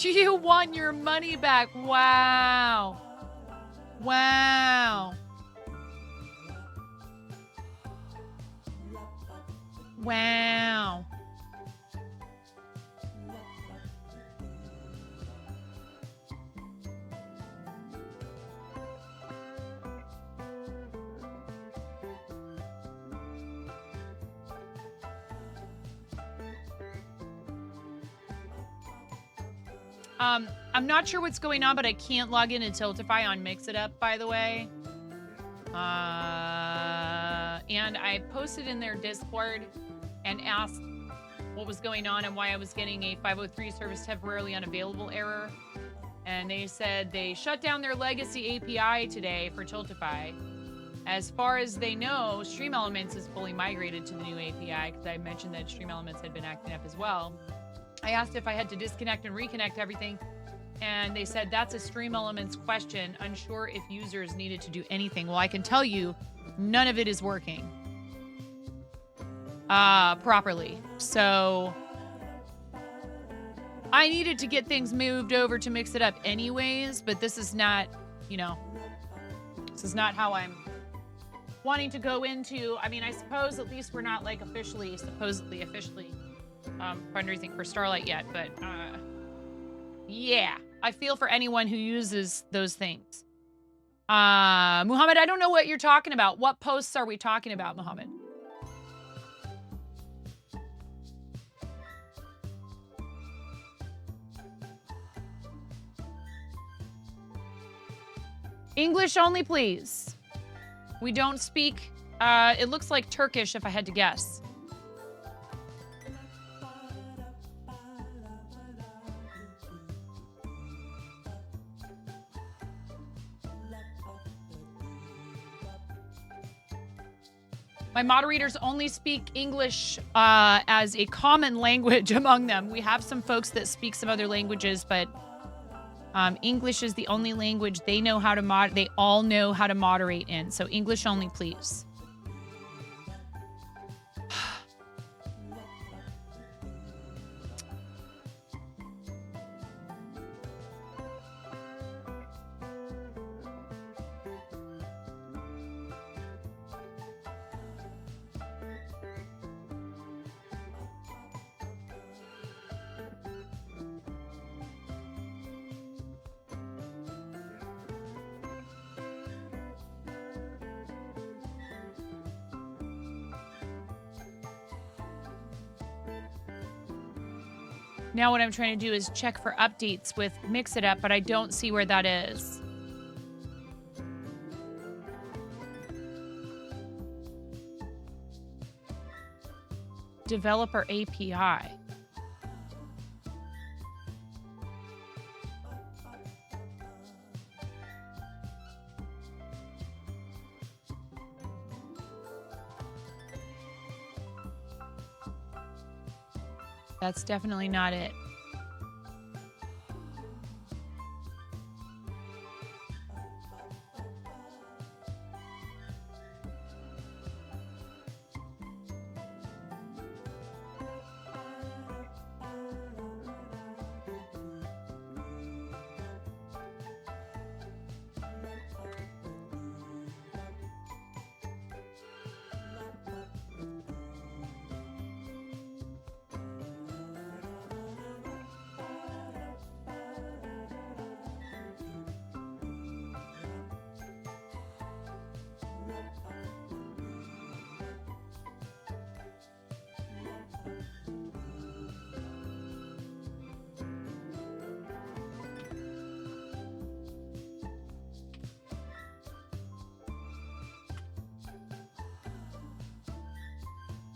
You want your money back. Wow. Wow. Wow. I'm not sure what's going on, but I can't log in to Tiltify on Mix It Up, by the way. And I posted in their Discord and asked what was going on and why I was getting a 503 service temporarily unavailable error. And they said they shut down their legacy API today for Tiltify. As far as they know, Stream Elements is fully migrated to the new API because I mentioned that Stream Elements had been acting up as well. I asked if I had to disconnect and reconnect everything, and they said that's a Stream Elements question, unsure if users needed to do anything. Well, I can tell you, none of it is working properly. So I needed to get things moved over to Mix It Up anyways, but this is not, this is not how I'm wanting to go into. I mean, I suppose at least we're not like supposedly officially fundraising for Starlight yet, but yeah, I feel for anyone who uses those things. Muhammad, I don't know what you're talking about. What posts are we talking about, Muhammad? English only, please. We don't speak, it looks like Turkish if I had to guess. My moderators only speak English as a common language among them. We have some folks that speak some other languages, but English is the only language they know how to they all know how to moderate in. So English only, please. Now what I'm trying to do is check for updates with Mix It Up, but I don't see where that is. Developer API. That's definitely not it.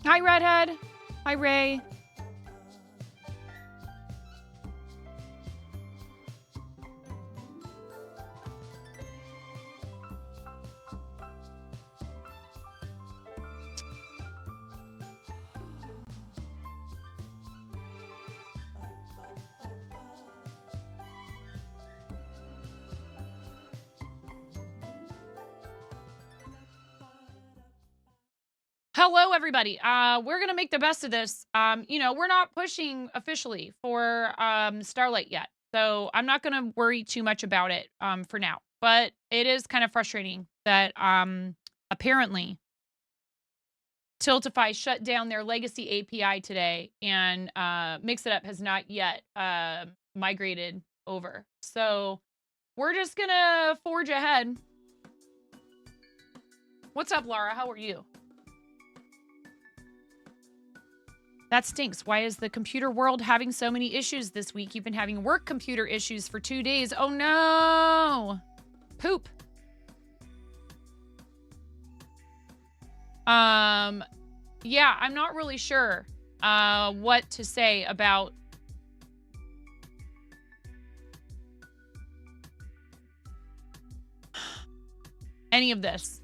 Hi, Redhead. Hi, Ray. Hello, everybody. We're going to make the best of this. We're not pushing officially for Starlight yet. So I'm not going to worry too much about it for now. But it is kind of frustrating that apparently Tiltify shut down their legacy API today, and Mix It Up has not yet migrated over. So we're just going to forge ahead. What's up, Laura? How are you? That stinks. Why is the computer world having so many issues this week? You've been having work computer issues for 2 days. Oh, no. Poop. Yeah, I'm not really sure what to say about any of this.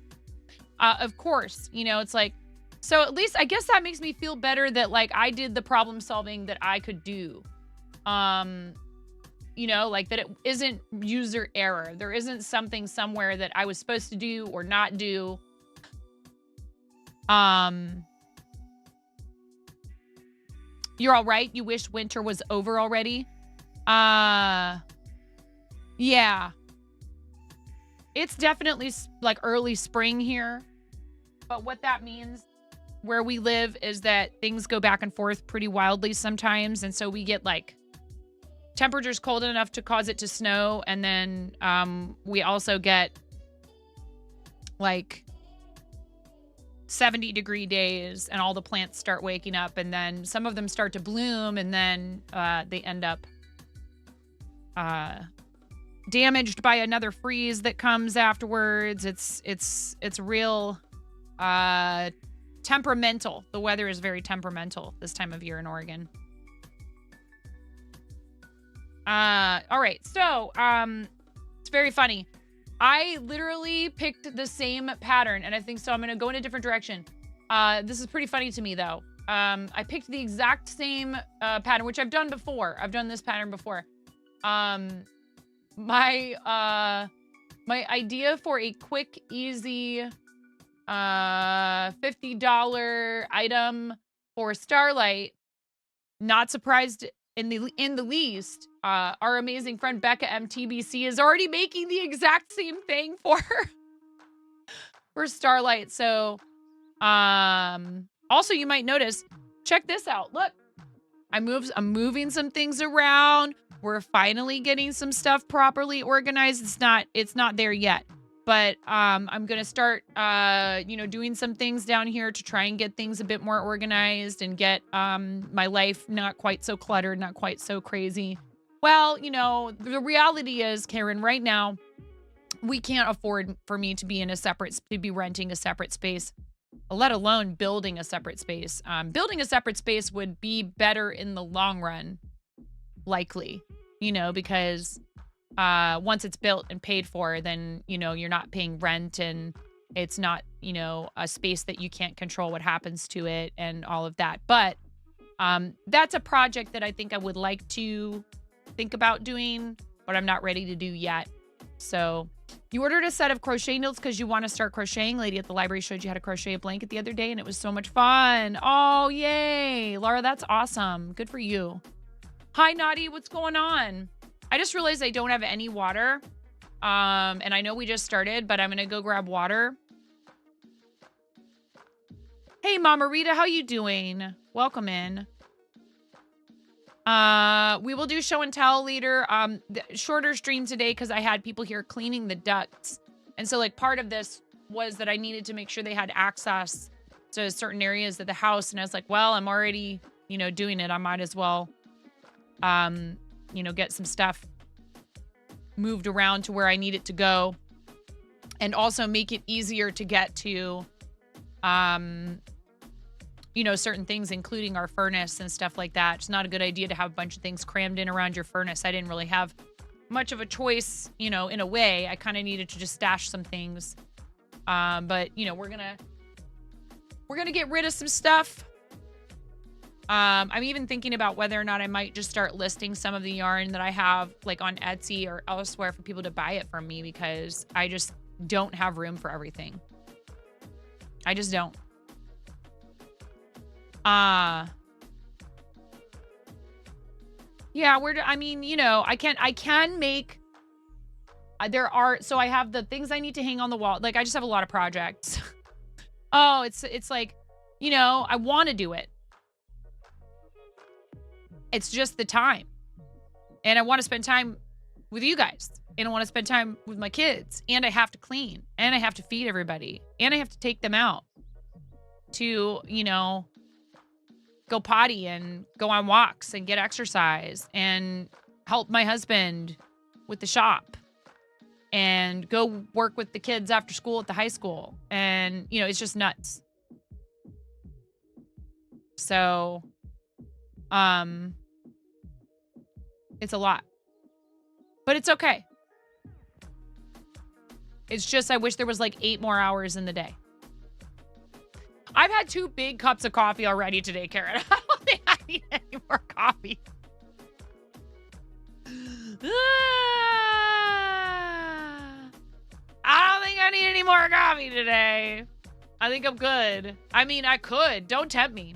Of course, you know, it's like, so at least I guess that makes me feel better that like I did the problem solving that I could do. You know, like that it isn't user error. There isn't something somewhere that I was supposed to do or not do. You're all right. You wish winter was over already. Yeah. It's definitely like early spring here. But what that means where we live is that things go back and forth pretty wildly sometimes. And so we get like temperatures cold enough to cause it to snow. And then we also get like 70-degree days and all the plants start waking up, and then some of them start to bloom, and then they end up damaged by another freeze that comes afterwards. It's real temperamental. The weather is very temperamental this time of year in Oregon. All right. So, it's very funny. I literally picked the same pattern, and I think so I'm going to go in a different direction. This is pretty funny to me, though. I picked the exact same pattern, which I've done before. I've done this pattern before. My idea for a quick, easy $50 item for Starlight, not surprised in the least, our amazing friend Becca MTBC is already making the exact same thing for Starlight. So, also you might notice, check this out. Look, I'm moving some things around. We're finally getting some stuff properly organized. It's not there yet, but I'm gonna start doing some things down here to try and get things a bit more organized and get my life not quite so cluttered, not quite so crazy. Well, the reality is, Karen, right now we can't afford for me to be renting a separate space, let alone building a separate space. Building a separate space would be better in the long run, likely, because once it's built and paid for, then, you're not paying rent, and it's not, a space that you can't control what happens to it and all of that. But that's a project that I think I would like to think about doing, but I'm not ready to do yet. So you ordered a set of crochet needles because you want to start crocheting. Lady at the library showed you how to crochet a blanket the other day, and it was so much fun. Oh, yay. Laura, that's awesome. Good for you. Hi, Naughty. What's going on? I just realized I don't have any water. And I know we just started, but I'm going to go grab water. Hey, Mama Rita, how you doing? Welcome in. We will do show and tell later. Shorter stream today because I had people here cleaning the ducts. And so like part of this was that I needed to make sure they had access to certain areas of the house. And I was like, well, I'm already, doing it. I might as well, get some stuff moved around to where I need it to go. And also make it easier to get to, certain things, including our furnace and stuff like that. It's not a good idea to have a bunch of things crammed in around your furnace. I didn't really have much of a choice, in a way. I kind of needed to just stash some things. But, we're gonna get rid of some stuff. I'm even thinking about whether or not I might just start listing some of the yarn that I have like on Etsy or elsewhere for people to buy it from me, because I just don't have room for everything. I just don't. Yeah, I mean, you know, I can make, so I have the things I need to hang on the wall. Like, I just have a lot of projects. Oh, it's like, you know, I want to do it. It's just the time. And I want to spend time with you guys. And I want to spend time with my kids. And I have to clean. And I have to feed everybody. And I have to take them out to, you know, go potty and go on walks and get exercise and help my husband with the shop and go work with the kids after school at the high school. And, you know, it's just nuts. So, it's a lot. But it's okay. It's just I wish there was like 8 more hours in the day. I've had 2 big cups of coffee already today, Karen. I don't think I need any more coffee. I don't think I need any more coffee today. I think I'm good. I mean, I could. Don't tempt me.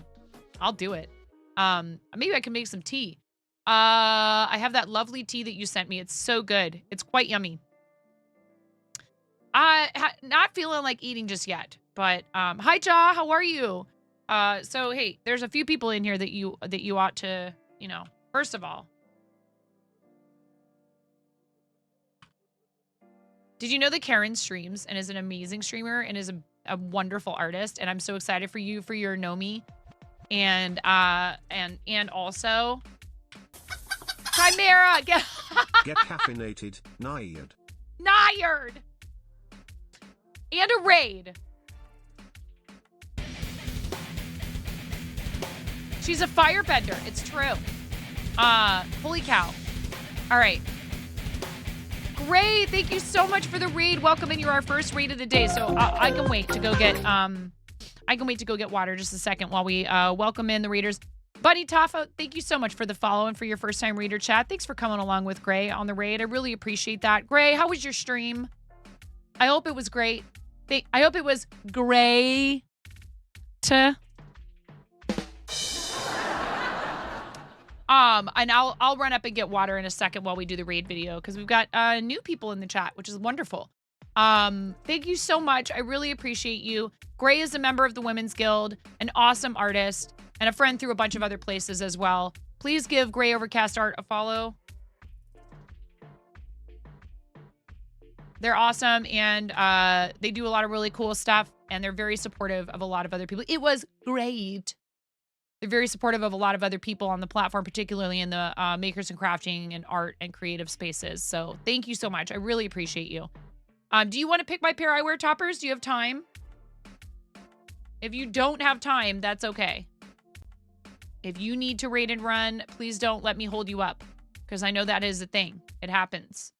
I'll do it. Maybe I can make some tea. I have that lovely tea that you sent me. It's so good. It's quite yummy. Not feeling like eating just yet, but hi Ja, how are you? So hey, there's a few people in here that you ought to, you know, first of all. Did you know that Karen streams and is an amazing streamer and is a wonderful artist? And I'm so excited for you for your Nomi. And also Chimera, get caffeinated, Nayard. And a raid. She's a firebender. It's true. Holy cow. All right. Great. Thank you so much for the raid. Welcome in. You're our first raid of the day. So I can wait to go get water just a second while we welcome in the raiders. Buddy Tafa, thank you so much for the follow and for your first time reader chat. Thanks for coming along with Gray on the raid. I really appreciate that. Gray, how was your stream? I hope it was great. I hope it was great. And I'll run up and get water in a second while we do the raid video because we've got new people in the chat, which is wonderful. Thank you so much. I really appreciate you. Gray is a member of the Women's Guild, an awesome artist, and a friend through a bunch of other places as well. Please give Gray Overcast Art a follow. They're awesome, and they do a lot of really cool stuff, and they're very supportive of a lot of other people. It was great. They're very supportive of a lot of other people on the platform, particularly in the makers and crafting and art and creative spaces. So thank you so much. I really appreciate you. Do you want to pick my pair I wear toppers? Do you have time? If you don't have time, that's okay. If you need to raid and run, please don't let me hold you up because I know that is a thing. It happens.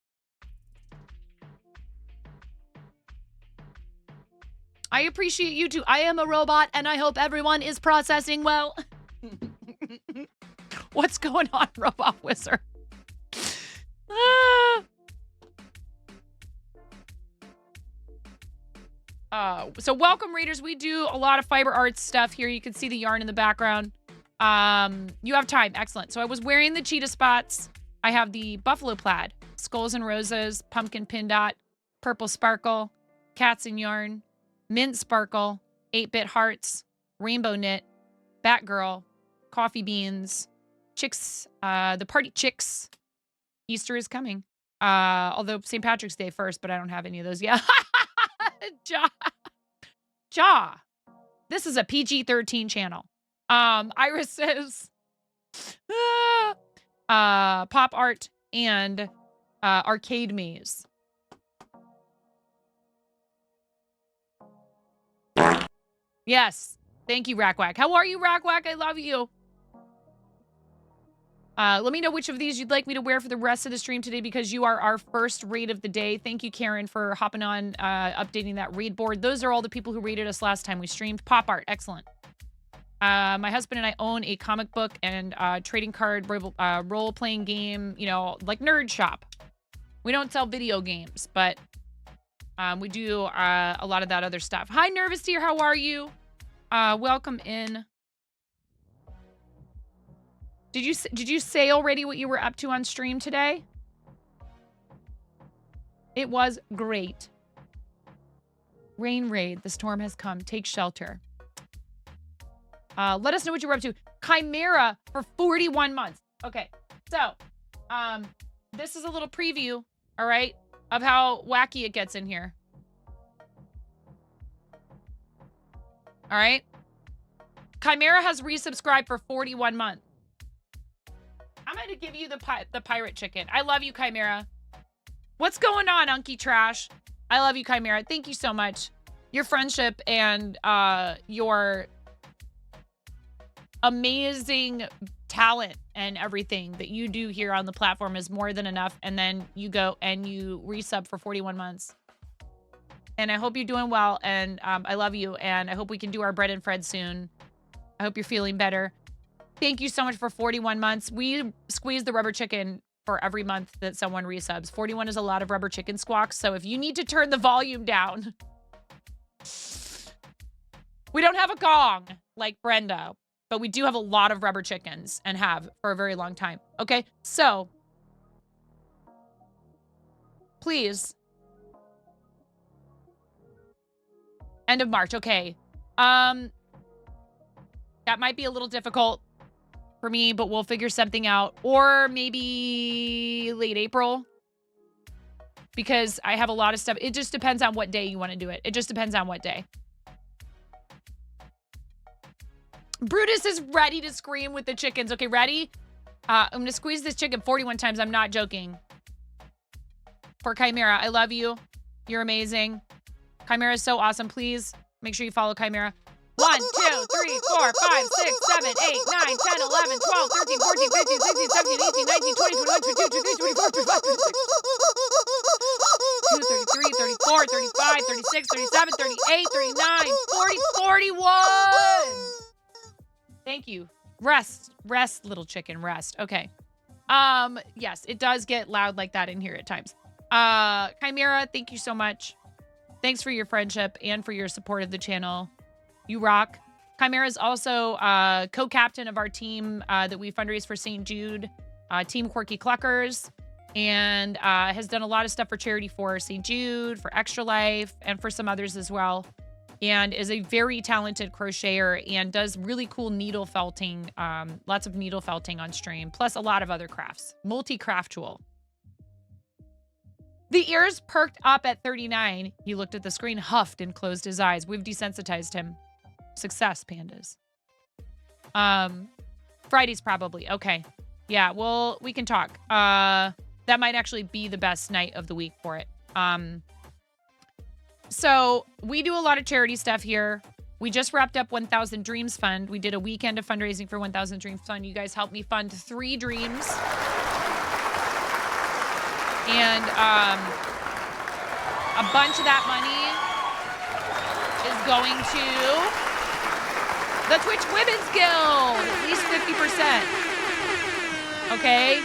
I appreciate you too. I am a robot and I hope everyone is processing well. What's going on, Robot Wizard? So welcome, readers. We do a lot of fiber arts stuff here. You can see the yarn in the background. You have time. Excellent. So I was wearing the cheetah spots. I have the buffalo plaid, skulls and roses, pumpkin pin dot, purple sparkle, cats and yarn, mint sparkle, 8-bit hearts, rainbow knit, Batgirl, coffee beans, chicks, the party chicks. Easter is coming. Although St. Patrick's Day first, but I don't have any of those yet. Ja. This is a PG-13 channel. Iris says pop art and arcade maze. Yes. Thank you, Rackwack. How are you, Rackwack? I love you. Let me know which of these you'd like me to wear for the rest of the stream today because you are our first raid of the day. Thank you, Karen, for hopping on, updating that raid board. Those are all the people who raided us last time we streamed. Pop art. Excellent. My husband and I own a comic book and trading card role-playing game, you know, like nerd shop. We don't sell video games, but we do a lot of that other stuff. Hi, Nervous Deer. How are you? Welcome in. Did you say already what you were up to on stream today? It was great. Rain raid. The storm has come. Take shelter. Let us know what you were up to. Chimera for 41 months. Okay. So, this is a little preview, all right, of how wacky it gets in here. All right. Chimera has resubscribed for 41 months. I'm going to give you the pirate chicken. I love you, Chimera. What's going on, Unky Trash? I love you, Chimera. Thank you so much. Your friendship and your amazing talent and everything that you do here on the platform is more than enough. And then you go and you resub for 41 months. And I hope you're doing well. And I love you. And I hope we can do our bread and Fred soon. I hope you're feeling better. Thank you so much for 41 months. We squeeze the rubber chicken for every month that someone resubs. 41 is a lot of rubber chicken squawks. So if you need to turn the volume down, we don't have a gong like Brenda, but we do have a lot of rubber chickens and have for a very long time. Okay, so please. End of March. Okay. That might be a little difficult for me, but we'll figure something out. Or maybe late April. Because I have a lot of stuff. It just depends on what day you want to do it. It just depends on what day. Brutus is ready to scream with the chickens. Okay, ready? I'm going to squeeze this chicken 41 times. I'm not joking. For Chimera, I love you. You're amazing. Chimera is so awesome. Please make sure you follow Chimera. 1, 2, 3, 4, 5, 6, 7, 8, 9, 10, 11, 12, 13, 14, 15, 16, 17, 18, 19, 20, 21, 22, 23, 24, 25, 26, 33, 34, 35, 36, 37, 38, 39, 40, 41. Thank you. Rest, little chicken, rest. Okay. Yes, it does get loud like that in here at times. Chimera, thank you so much. Thanks for your friendship and for your support of the channel. You rock. Chimera is also co-captain of our team that we fundraise for St. Jude, Team Quirky Cluckers, and has done a lot of stuff for charity for St. Jude, for Extra Life, and for some others as well. And is a very talented crocheter and does really cool needle felting, lots of needle felting on stream, plus a lot of other crafts. Multi-craftual. The ears perked up at 39. He looked at the screen, huffed, and closed his eyes. We've desensitized him. Success, pandas. Fridays probably. Okay. Yeah, well, we can talk. That might actually be the best night of the week for it. So we do a lot of charity stuff here. We just wrapped up 1000 Dreams Fund. We did a weekend of fundraising for 1000 Dreams Fund. You guys helped me fund 3 dreams. And a bunch of that money is going to the Twitch Women's Guild, at least 50%. Okay?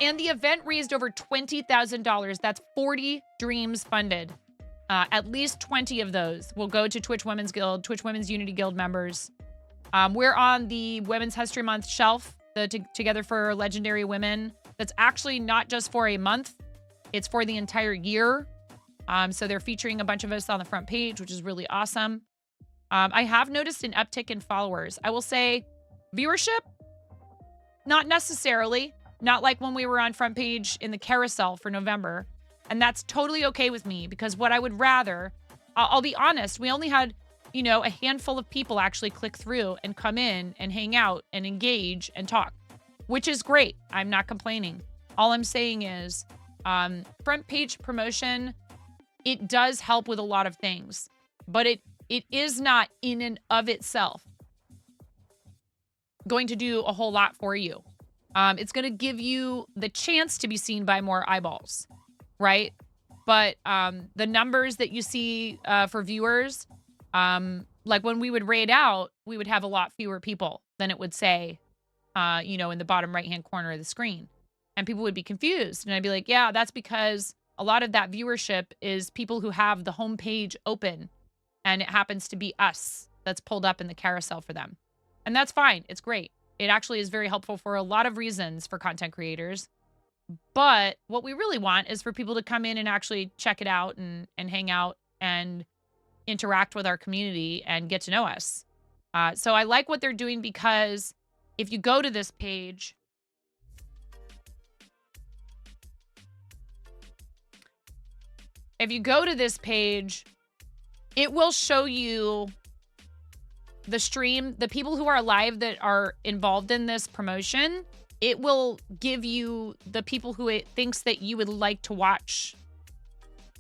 And the event raised over $20,000. That's 40 dreams funded. At least 20 of those will go to Twitch Women's Guild, Twitch Women's Unity Guild members. We're on the Women's History Month shelf, the Together for Legendary Women. That's actually not just for a month. It's for the entire year. So they're featuring a bunch of us on the front page, which is really awesome. I have noticed an uptick in followers. I will say viewership, not necessarily. Not like when we were on front page in the carousel for November. And that's totally okay with me because what I would rather, I'll be honest, we only had, a handful of people actually click through and come in and hang out and engage and talk, which is great. I'm not complaining. All I'm saying is front page promotion, it does help with a lot of things, but it is not in and of itself going to do a whole lot for you. It's going to give you the chance to be seen by more eyeballs, right? But the numbers that you see for viewers, like when we would raid out, we would have a lot fewer people than it would say, in the bottom right-hand corner of the screen. And people would be confused. And I'd be like, yeah, that's because a lot of that viewership is people who have the homepage open and it happens to be us that's pulled up in the carousel for them. And that's fine. It's great. It actually is very helpful for a lot of reasons for content creators. But what we really want is for people to come in and actually check it out and hang out and interact with our community and get to know us. So I like what they're doing because if you go to this page, it will show you the stream, the people who are live that are involved in this promotion. It will give you the people who it thinks that you would like to watch.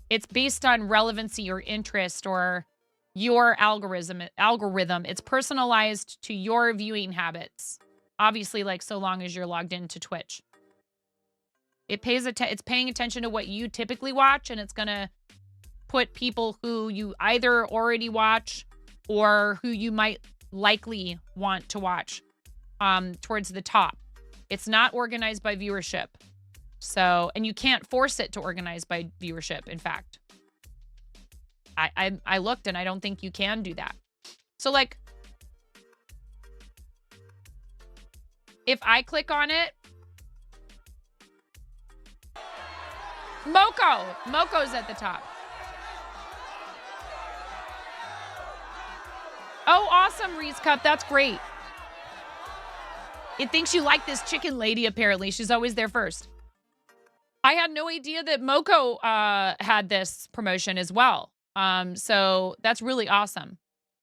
It's based on relevancy or interest or your algorithm. It's personalized to your viewing habits. Obviously, like so long as you're logged into Twitch. It's paying attention to what you typically watch, and it's going to put people who you either already watch or who you might likely want to watch towards the top. It's not organized by viewership. So, and you can't force it to organize by viewership, in fact. I looked and I don't think you can do that. So like, if I click on it, Moco's at the top. Oh, awesome, Reese Cup. That's great. It thinks you like this chicken lady, apparently. She's always there first. I had no idea that Moco had this promotion as well. So that's really awesome.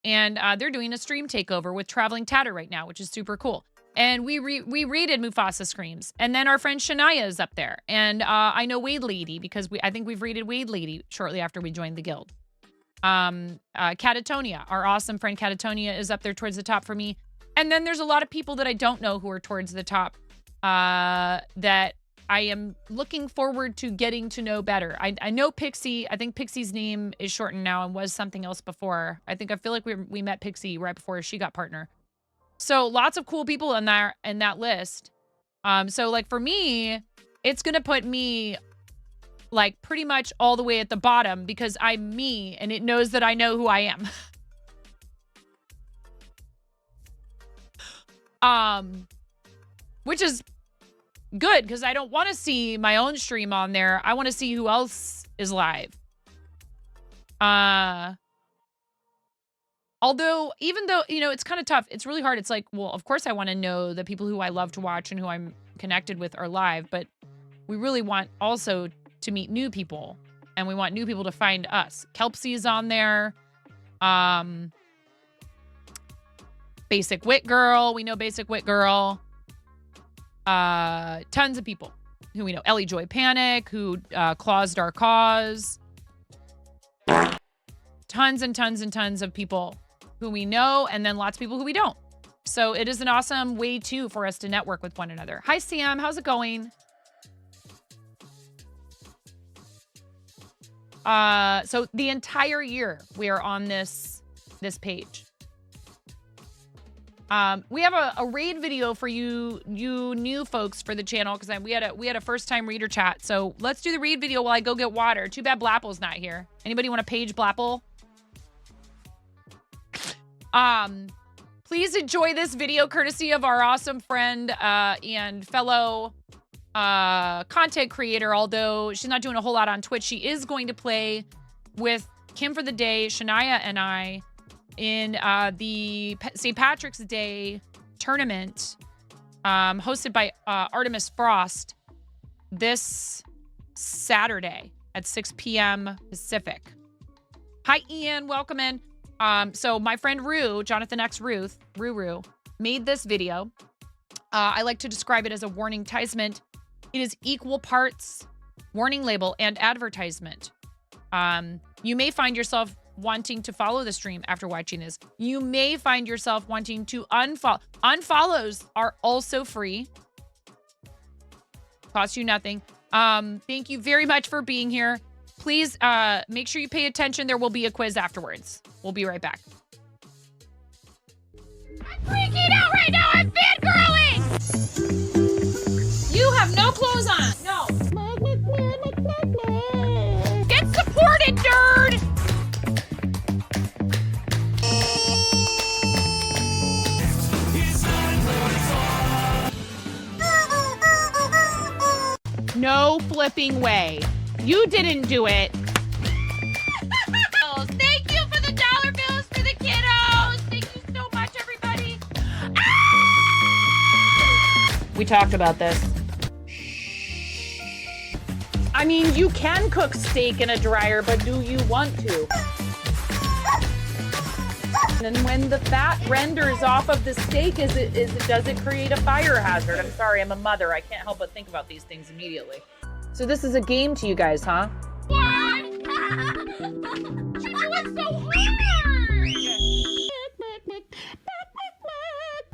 And they're doing a stream takeover with Traveling Tatter right now, which is super cool. And we rated Mufasa Screams. And then our friend Shania is up there. And I know Wade Lady because I think we've rated Wade Lady shortly after we joined the guild. Catatonia, our awesome friend Catatonia is up there towards the top for me. And then there's a lot of people that I don't know who are towards the top that I am looking forward to getting to know better. I know Pixie. I think Pixie's name is shortened now and was something else before. I feel like we met Pixie right before she got partner. So lots of cool people in that list. So like for me, it's gonna put me like pretty much all the way at the bottom because I'm me and it knows that I know who I am. Which is good because I don't want to see my own stream on there. I want to see who else is live. Although, even though, it's kind of tough. It's really hard. It's like, well, of course I want to know the people who I love to watch and who I'm connected with are live, but we really want also to meet new people and we want new people to find us. Kelpsie's on there. Basic Wit Girl. We know Basic Wit Girl. Tons of people who we know. Ellie Joy Panic, who Claws Dark Cause. Tons and tons and tons of people who we know, and then lots of people who we don't. So it is an awesome way, too, for us to network with one another. Hi, Sam. How's it going? So the entire year we are on this page. We have a raid video for you new folks for the channel because we had a first time reader chat. So let's do the raid video while I go get water. Too bad Blapple's not here. Anybody want to page Blapple? Please enjoy this video courtesy of our awesome friend and fellow content creator. Although she's not doing a whole lot on Twitch, she is going to play with Kim for the Day, Shania, and I in the St. Patrick's Day tournament hosted by Artemis Frost this Saturday at 6 p.m. Pacific. Hi, Ian. Welcome in. So my friend Rue, Jonathan X Ruth, Ruru, made this video. I like to describe it as a warning-tisement. It is equal parts warning label and advertisement. You may find yourself wanting to follow the stream after watching this. You may find yourself wanting to unfollow. Unfollows are also free. Cost you nothing. Thank you very much for being here. Please make sure you pay attention. There will be a quiz afterwards. We'll be right back. I'm freaking out right now. I'm fangirling. You have no clothes on. No. Get supported, nerd. flipping way. You didn't do it. Thank you for the dollar bills for the kiddos. Thank you so much, everybody. We talked about this. I mean, you can cook steak in a dryer, but do you want to? And when the fat renders off of the steak, does it create a fire hazard? I'm sorry, I'm a mother. I can't help but think about these things immediately. So this is a game to you guys, huh? What? You're doing so hard!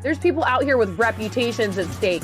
There's people out here with reputations at stake.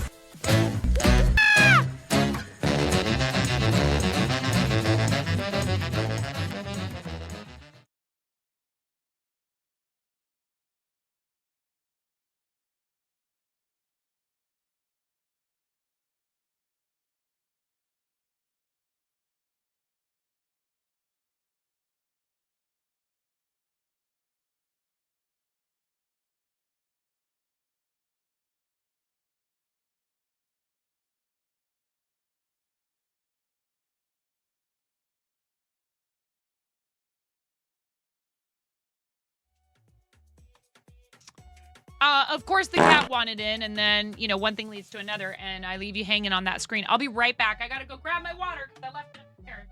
Of course, the cat wanted in, and then, you know, one thing leads to another, and I leave you hanging on that screen. I'll be right back. I gotta go grab my water because I left it upstairs.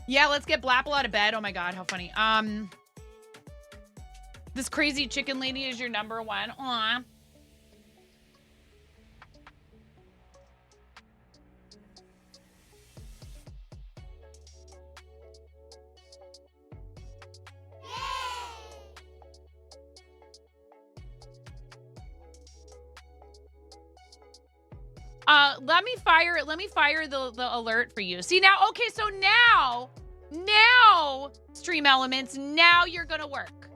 Yeah, let's get Blapple out of bed. Oh my god, how funny. This crazy chicken lady is your number one. Aw. Let me fire the alert for you. See now, okay, so now, Stream Elements, now you're gonna work.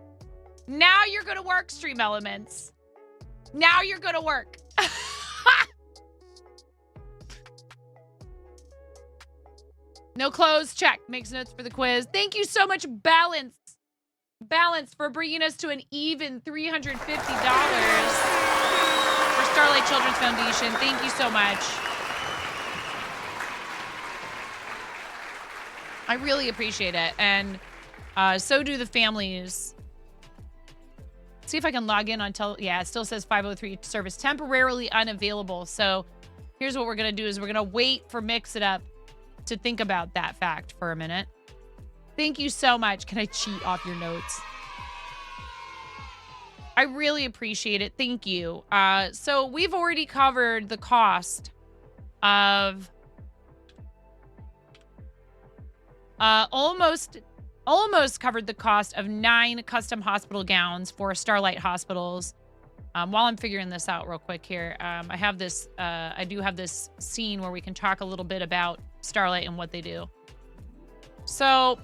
Now you're gonna work, Stream Elements. Now you're gonna work. No clothes, check. Makes notes for the quiz. Thank you so much, Balance, for bringing us to an even $350 for Starlight Children's Foundation. Thank you so much. I really appreciate it. And so do the families. Let's see if I can log in on yeah, it still says 503 service temporarily unavailable. So here's what we're going to do is we're going to wait for Mix It Up to think about that fact for a minute. Thank you so much. Can I cheat off your notes? I really appreciate it. Thank you. So we've already covered the cost of almost covered the cost of 9 custom hospital gowns for Starlight Hospitals. While I'm figuring this out real quick here, I have this, I do have this scene where we can talk a little bit about Starlight and what they do. So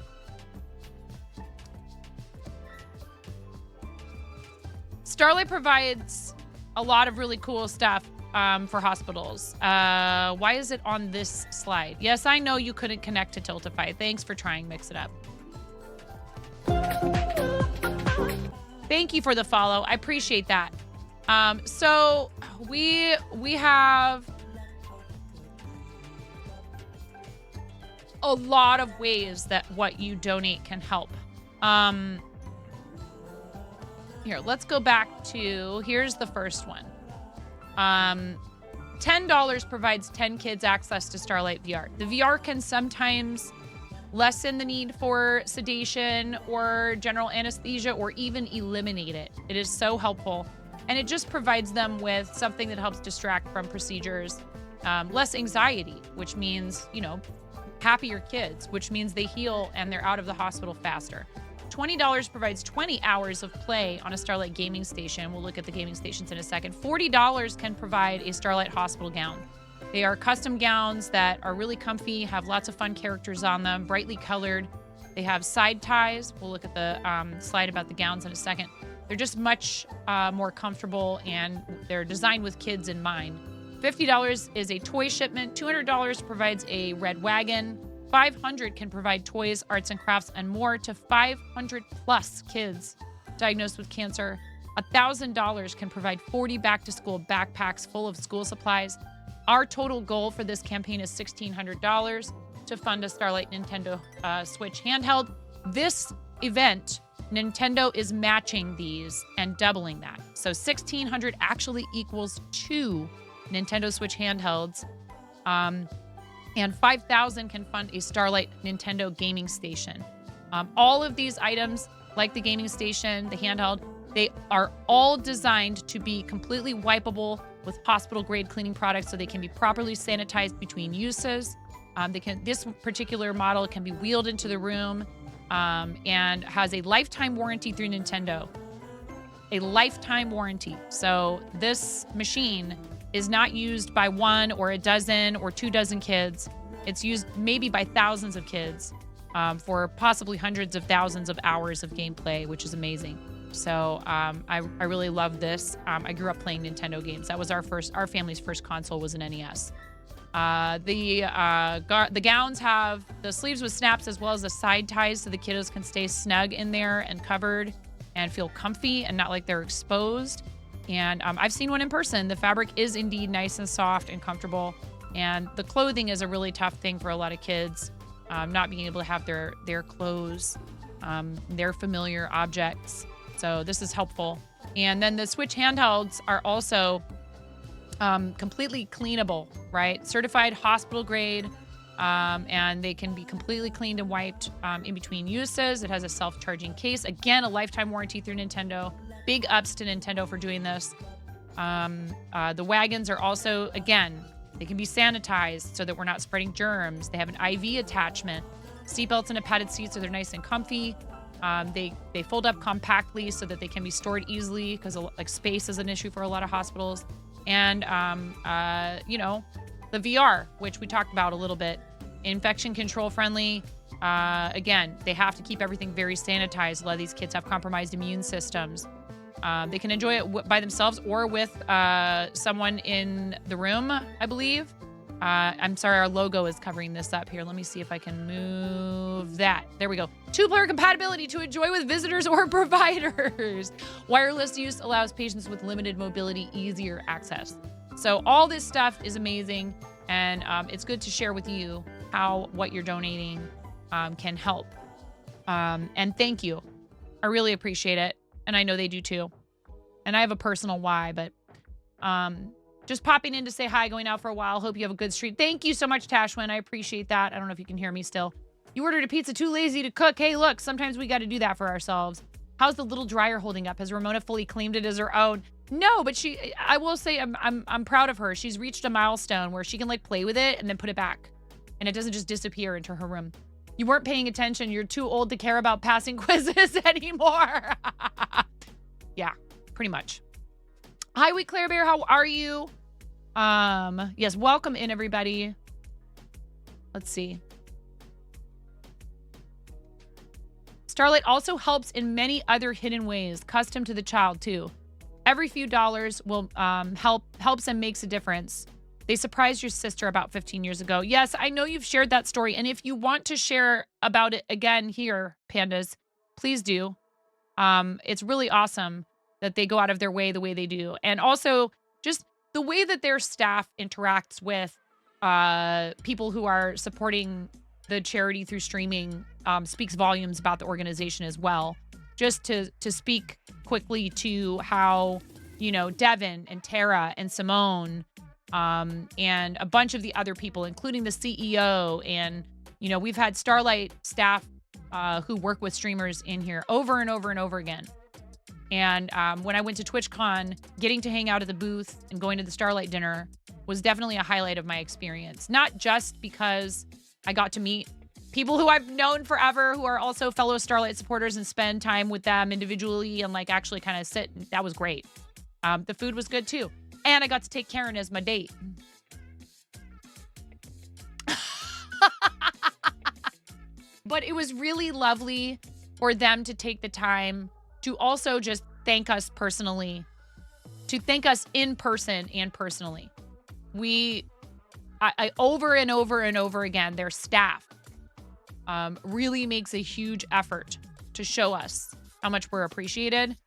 Starlight provides a lot of really cool stuff for hospitals. Why is it on this slide? Yes, I know you couldn't connect to Tiltify. Thanks for trying Mix It Up. Thank you for the follow. I appreciate that. So we have a lot of ways that what you donate can help. Here, let's go back to, here's the first one. $10 provides 10 kids access to Starlight VR. The VR can sometimes lessen the need for sedation or general anesthesia or even eliminate it. It is so helpful. And it just provides them with something that helps distract from procedures, less anxiety, which means, happier kids, which means they heal and they're out of the hospital faster. $20 provides 20 hours of play on a Starlight gaming station. We'll look at the gaming stations in a second. $40 can provide a Starlight hospital gown. They are custom gowns that are really comfy, have lots of fun characters on them, brightly colored. They have side ties. We'll look at the slide about the gowns in a second. They're just much more comfortable, and they're designed with kids in mind. $50 is a toy shipment. $200 provides a red wagon. $500 can provide toys, arts and crafts, and more to 500 plus kids diagnosed with cancer. $1,000 can provide 40 back-to-school backpacks full of school supplies. Our total goal for this campaign is $1,600 to fund a Starlight Nintendo Switch handheld. This event, Nintendo is matching these and doubling that. So $1,600 actually equals 2 Nintendo Switch handhelds. And $5,000 can fund a Starlight Nintendo gaming station. All of these items, like the gaming station, the handheld, they are all designed to be completely wipeable with hospital-grade cleaning products so they can be properly sanitized between uses. This particular model can be wheeled into the room and has a lifetime warranty through Nintendo. A lifetime warranty. So this machine is not used by 1 or a dozen or 2 dozen kids. It's used maybe by thousands of kids for possibly hundreds of thousands of hours of gameplay, which is amazing. So I really love this. I grew up playing Nintendo games. That was our family's first console was an NES. The gowns have the sleeves with snaps as well as the side ties so the kiddos can stay snug in there and covered and feel comfy and not like they're exposed. And I've seen one in person. The fabric is indeed nice and soft and comfortable. And the clothing is a really tough thing for a lot of kids, not being able to have their clothes, their familiar objects. So this is helpful. And then the Switch handhelds are also completely cleanable, right? Certified hospital grade, and they can be completely cleaned and wiped in between uses. It has a self-charging case. Again, a lifetime warranty through Nintendo. Big ups to Nintendo for doing this. The wagons are also, again, they can be sanitized so that we're not spreading germs. They have an IV attachment, seatbelts and a padded seat so they're nice and comfy. They fold up compactly so that they can be stored easily because space is an issue for a lot of hospitals. And, the VR, which we talked about a little bit, infection control friendly. Again, they have to keep everything very sanitized. A lot of these kids have compromised immune systems. They can enjoy it by themselves or with someone in the room, I believe. I'm sorry, our logo is covering this up here. Let me see if I can move that. There we go. 2-player compatibility to enjoy with visitors or providers. Wireless use allows patients with limited mobility easier access. So all this stuff is amazing, and it's good to share with you how what you're donating can help. And thank you. I really appreciate it, and I know they do too. And I have a personal why, but just popping in to say hi, going out for a while. Hope you have a good street. Thank you so much, Tashwin. I appreciate that. I don't know if you can hear me still. You ordered a pizza too lazy to cook. Hey, look, sometimes we got to do that for ourselves. How's the little dryer holding up? Has Ramona fully claimed it as her own? No, but I will say I'm proud of her. She's reached a milestone where she can play with it and then put it back. And it doesn't just disappear into her room. You weren't paying attention. You're too old to care about passing quizzes anymore. Yeah, pretty much. Hi, Wheat Claire Bear. How are you? Yes, welcome in, everybody. Let's see. Starlight also helps in many other hidden ways, custom to the child, too. Every few dollars will helps and makes a difference. They surprised your sister about 15 years ago. Yes, I know you've shared that story. And if you want to share about it again here, pandas, please do. It's really awesome that they go out of their way the way they do. And also just the way that their staff interacts with people who are supporting the charity through streaming speaks volumes about the organization as well. Just to speak quickly to how, Devin and Tara and Simone and a bunch of the other people, including the CEO. And, we've had Starlight staff who work with streamers in here over and over and over again. And when I went to TwitchCon, getting to hang out at the booth and going to the Starlight dinner was definitely a highlight of my experience. Not just because I got to meet people who I've known forever who are also fellow Starlight supporters and spend time with them individually and actually kind of sit. That was great. The food was good too. And I got to take Karen as my date. But it was really lovely for them to take the time to also just thank us personally, to thank us in person and personally. I over and over and over again, their staff really makes a huge effort to show us how much we're appreciated.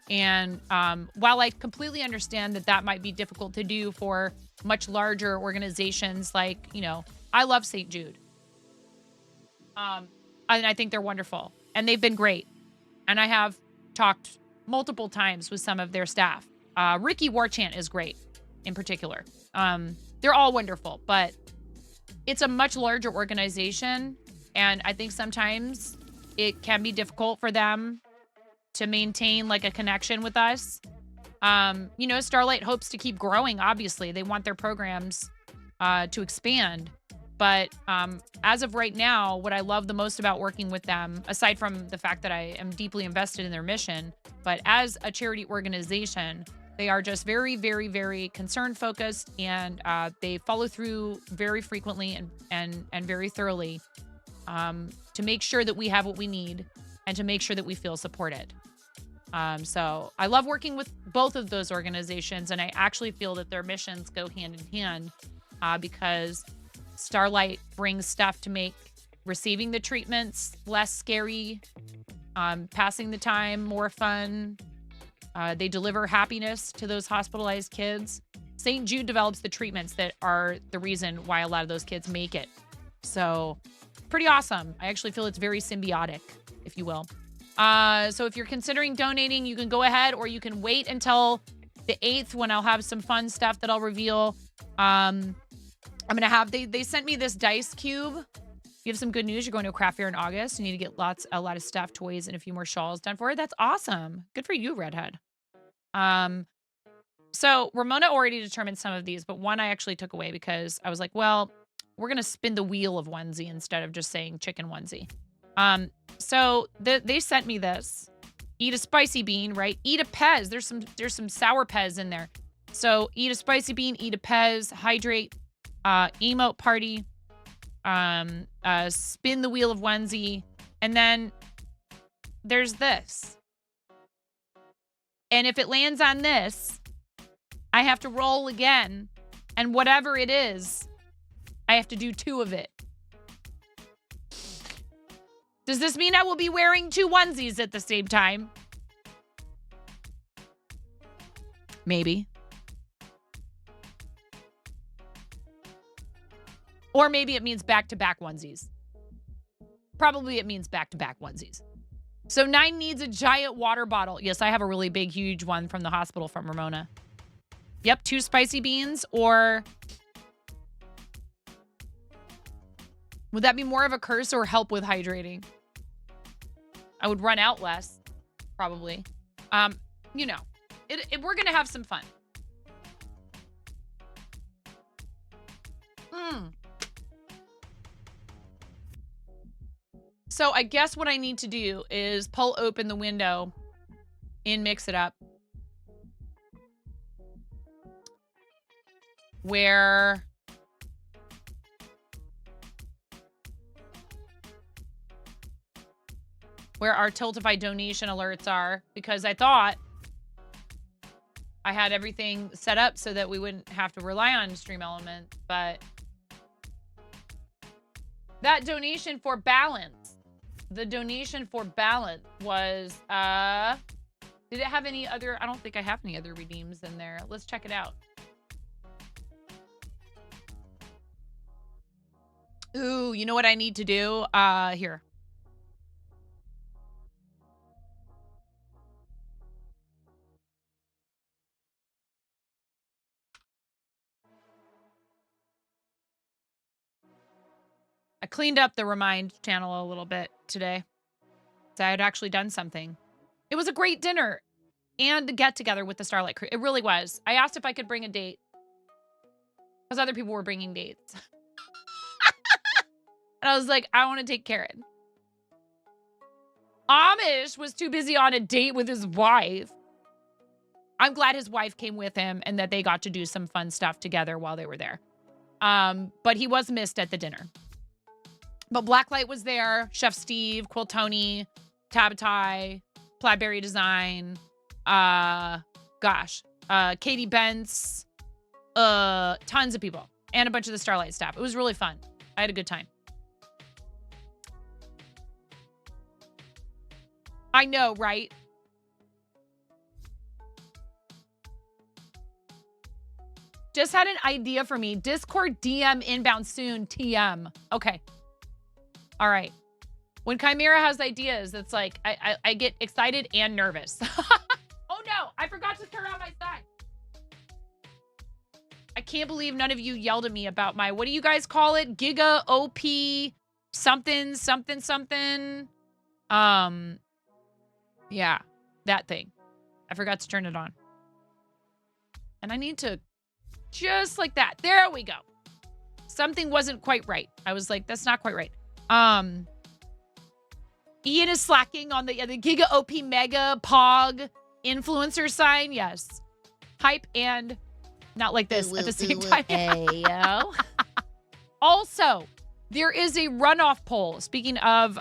And while I completely understand that might be difficult to do for much larger organizations like, I love St. Jude. And I think they're wonderful and they've been great. And I have talked multiple times with some of their staff. Ricky Warchant is great in particular. They're all wonderful, but it's a much larger organization. And I think sometimes it can be difficult for them to maintain a connection with us. Starlight hopes to keep growing. Obviously, they want their programs to expand. But as of right now, what I love the most about working with them, aside from the fact that I am deeply invested in their mission, but as a charity organization, they are just very, very, very concern focused, and they follow through very frequently and very thoroughly to make sure that we have what we need and to make sure that we feel supported. So I love working with both of those organizations, and I actually feel that their missions go hand in hand because Starlight brings stuff to make receiving the treatments less scary, passing the time more fun. They deliver happiness to those hospitalized kids. St. Jude develops the treatments that are the reason why a lot of those kids make it. So pretty awesome. I actually feel it's very symbiotic, if you will. So if you're considering donating, you can go ahead, or you can wait until the 8th when I'll have some fun stuff that I'll reveal. I'm going to have, they sent me this dice cube. You have some good news. You're going to a craft fair in August. You need to get a lot of stuff, toys, and a few more shawls done for it. That's awesome. Good for you, Redhead. So Ramona already determined some of these, but one I actually took away because I was like, well, we're going to spin the wheel of onesie instead of just saying chicken onesie. So they sent me this. Eat a spicy bean, right? Eat a Pez. There's some sour Pez in there. So eat a spicy bean, eat a Pez, hydrate, emote party, spin the wheel of onesie, and then there's this. And if it lands on this, I have to roll again, and whatever it is, I have to do 2 of it. Does this mean I will be wearing 2 onesies at the same time? Maybe. Or maybe it means back-to-back onesies. Probably it means back-to-back onesies. So 9 needs a giant water bottle. Yes, I have a really big, huge one from the hospital from Ramona. Yep, 2 spicy beans, or would that be more of a curse or help with hydrating? I would run out less, probably. We're going to have some fun. So I guess what I need to do is pull open the window and mix it up. Where our Tiltify donation alerts are, because I thought I had everything set up so that we wouldn't have to rely on Stream Element, but that donation for balance, the donation for balance was, did it have any other? I don't think I have any other redeems in there. Let's check it out. Ooh, you know what I need to do? Here. I cleaned up the Remind channel a little bit today. So I had actually done something. It was a great dinner and a get-together with the Starlight Crew. It really was. I asked if I could bring a date. Because other people were bringing dates. And I was like, I want to take Karen. Amish was too busy on a date with his wife. I'm glad his wife came with him and that they got to do some fun stuff together while they were there. But he was missed at the dinner. But Blacklight was there. Chef Steve, Quill Tony, Tabatai, Plaidberry Design. Katie Bentz. Tons of people. And a bunch of the Starlight staff. It was really fun. I had a good time. I know, right? Just had an idea for me. Discord DM inbound soon. TM. Okay. All right. When Chimera has ideas, it's like I get excited and nervous. Oh no, I forgot to turn on my sign. I can't believe none of you yelled at me about my, what do you guys call it? Giga OP something, something, something. Yeah, that thing. I forgot to turn it on. And I need to, just like that. There we go. Something wasn't quite right. I was like, that's not quite right. Ian is slacking on the Giga OP Mega Pog influencer sign. Yes. Hype and not like this at the same time. Ayo. Also, there is a runoff poll. Speaking of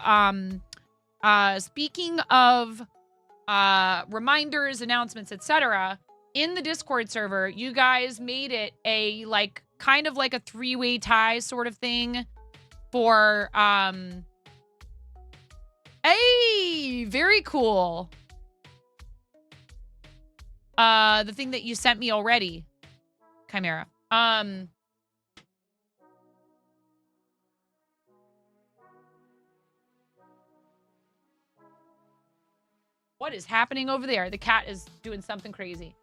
reminders, announcements, etc. In the Discord server, you guys made it a kind of like a three-way tie sort of thing for hey, very cool. The thing that you sent me already, Chimera. What is happening over there? The cat is doing something crazy.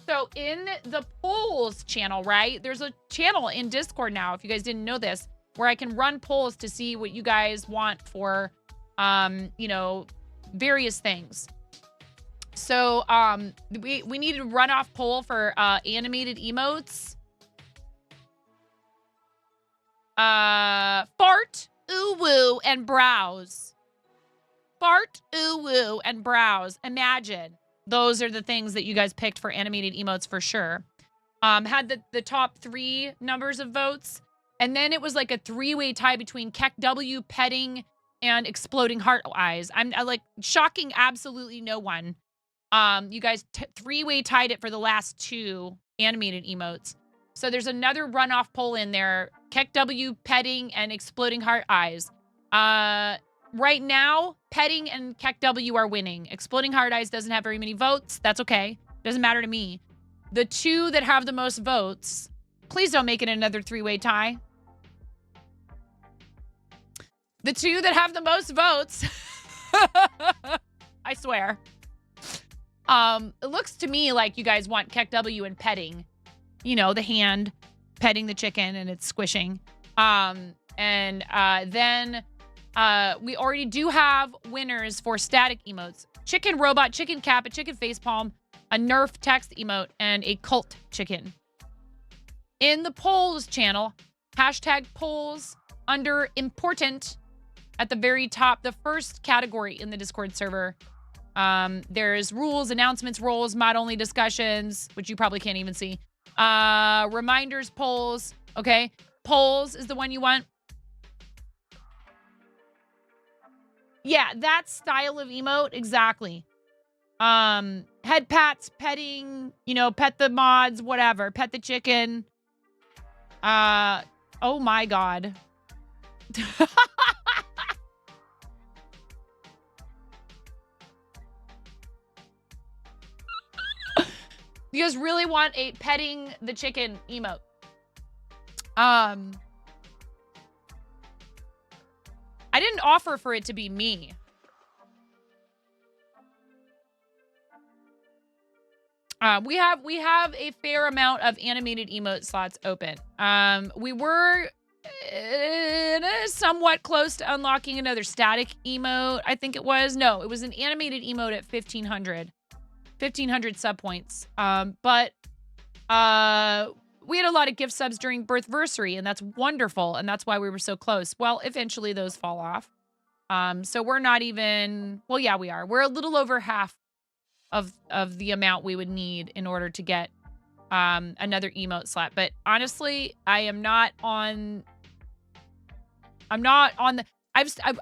So in the polls channel, right? There's a channel in Discord now, if you guys didn't know this, where I can run polls to see what you guys want for, you know, various things. So, we needed a runoff poll for, animated emotes. Fart, ooh woo, and browse. Fart, ooh woo, and browse. Imagine. Those are the things that you guys picked for animated emotes for sure. Had the top 3 numbers of votes. And then it was like a 3-way tie between Keck W, petting, and exploding heart eyes. I'm like shocking absolutely no one. You guys 3-way tied it for the last 2 animated emotes. So there's another runoff poll in there. Keck W, petting, and exploding heart eyes. Right now, petting and Keck W are winning. Exploding heart eyes doesn't have very many votes. That's okay. Doesn't matter to me. The 2 that have the most votes, please don't make it another 3-way tie. The 2 that have the most votes, I swear. It looks to me like you guys want Keck W and petting. You know, the hand petting the chicken and it's squishing. Then we already do have winners for static emotes. Chicken robot, chicken cap, a chicken facepalm, a Nerf text emote, and a cult chicken. In the polls channel, hashtag polls under important at the very top, the first category in the Discord server. There's rules, announcements, roles, mod-only discussions, which you probably can't even see. Reminders, polls. Okay. Polls is the one you want. Yeah, that style of emote. Exactly. Head pats, petting, you know, pet the mods, whatever. Pet the chicken. Oh my God. You guys really want a petting the chicken emote. I didn't offer for it to be me. We have a fair amount of animated emote slots open. We were somewhat close to unlocking another static emote. I think it was. No, it was an animated emote at 1,500 sub points. But we had a lot of gift subs during birthversary, and that's wonderful, and that's why we were so close. Well, eventually those fall off. So we're not even. Well, yeah, we are. We're a little over half of the amount we would need in order to get another emote slot. But honestly, I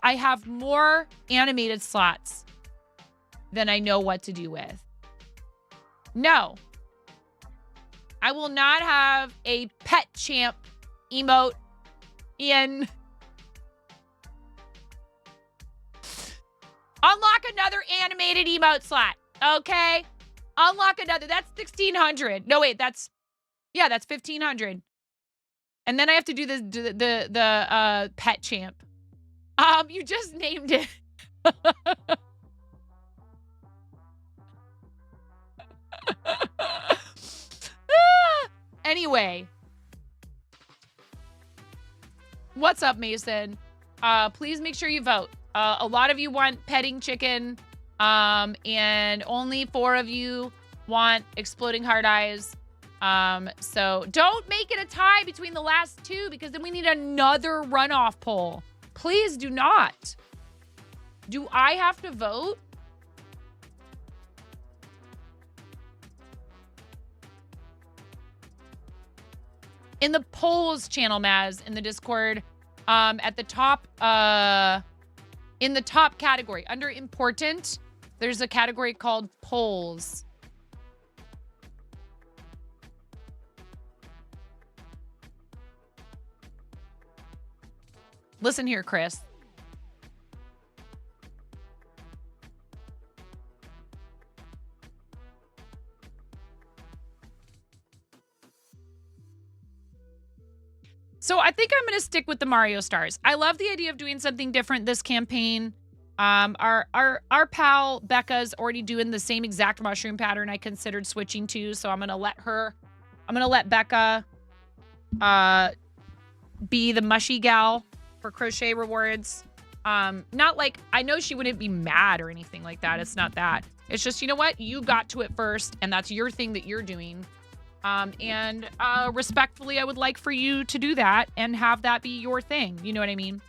have more animated slots than I know what to do with. No, I will not have a pet champ emote in. Unlock another animated emote slot. Okay. Unlock another. That's 1,600. No, wait, that's 1,500. And then I have to do the pet champ. You just named it. Anyway. What's up, Mason? Please make sure you vote. A lot of you want petting chicken. And only 4 of you want exploding hard eyes. So don't make it a tie between the last 2 because then we need another runoff poll. Please do not. Do I have to vote? In the polls channel, Maz, in the Discord, at the top, in the top category, under important, there's a category called polls. Listen here, Chris. So I think I'm going to stick with the Mario stars. I love the idea of doing something different this campaign. Our pal Becca's already doing the same exact mushroom pattern I considered switching to, so I'm going to let Becca be the mushy gal for crochet rewards. Not like, I know she wouldn't be mad or anything like that. It's not that. It's just, you know what? You got to it first, and that's your thing that you're doing. And respectfully, I would like for you to do that and have that be your thing. You know what I mean?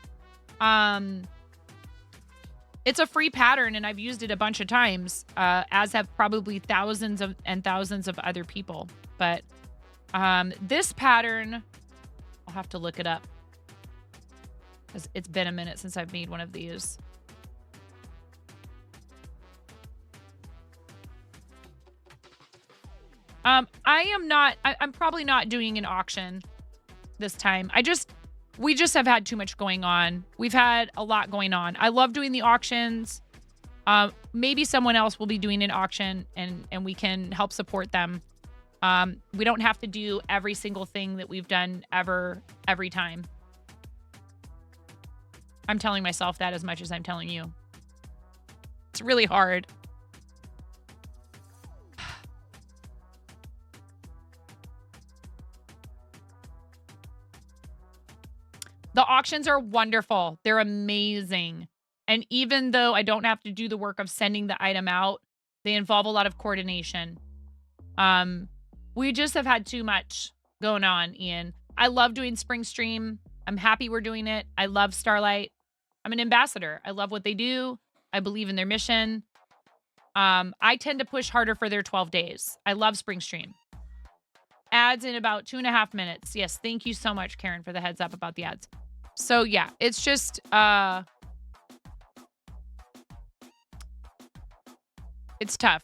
It's a free pattern, and I've used it a bunch of times, as have probably thousands and thousands of other people. But this pattern, I'll have to look it up because it's been a minute since I've made one of these. I'm probably not doing an auction this time. We just have had too much going on. We've had a lot going on. I love doing the auctions. Maybe someone else will be doing an auction and we can help support them. We don't have to do every single thing that we've done every time. I'm telling myself that as much as I'm telling you. It's really hard. The auctions are wonderful. They're amazing. And even though I don't have to do the work of sending the item out, they involve a lot of coordination. We just have had too much going on, Ian. I love doing Spring Stream. I'm happy we're doing it. I love Starlight. I'm an ambassador. I love what they do. I believe in their mission. I tend to push harder for their 12 days. I love Spring Stream. Ads in about 2.5 minutes. Yes, thank you so much, Karen, for the heads up about the ads. So yeah, it's just it's tough.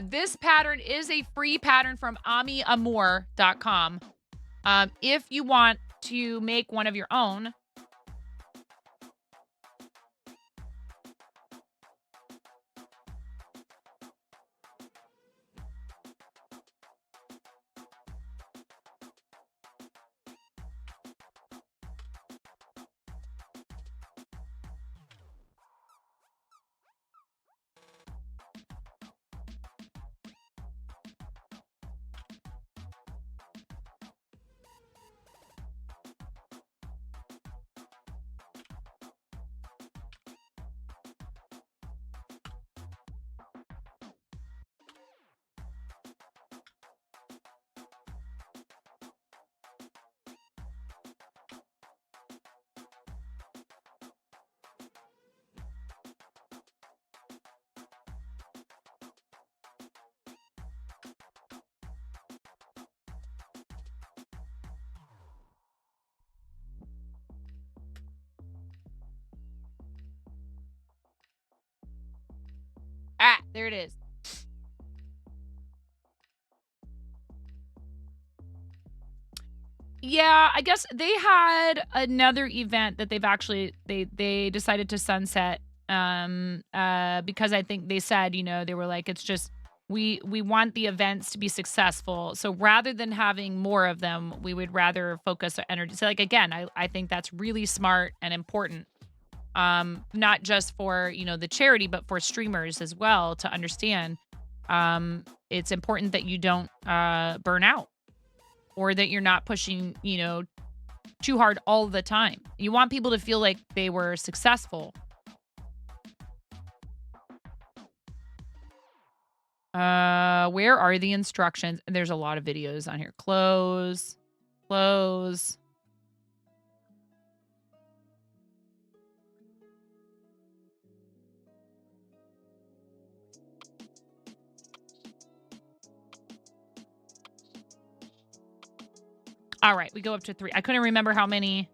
This pattern is a free pattern from amiamour.com. If you want to make one of your own, There it is. Yeah, I guess they had another event that they've actually they decided to sunset because I think they said, you know, they were like it's just we want the events to be successful. So rather than having more of them, we would rather focus our energy. So like again, I think that's really smart and important. Not just for, you know, the charity, but for streamers as well to understand. It's important that you don't burn out or that you're not pushing, you know, too hard all the time. You want people to feel like they were successful. Where are the instructions? And there's a lot of videos on here. Close. Close. All right, we go up to 3. I couldn't remember how many.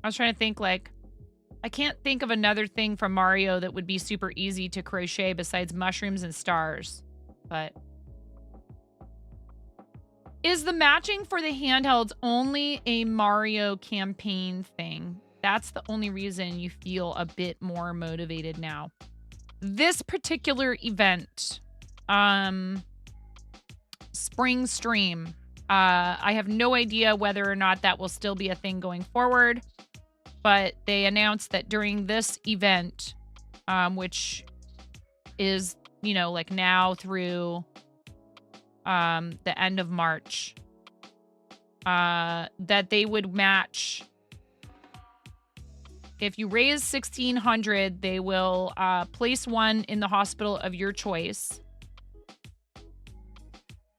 I was trying to think like I can't think of another thing from Mario that would be super easy to crochet besides mushrooms and stars. But is the matching for the handhelds only a Mario campaign thing? That's the only reason you feel a bit more motivated now. This particular event, spring stream, I have no idea whether or not that will still be a thing going forward. But they announced that during this event, which is, you know, like now through the end of March, that they would match. If you raise 1,600, they will place one in the hospital of your choice.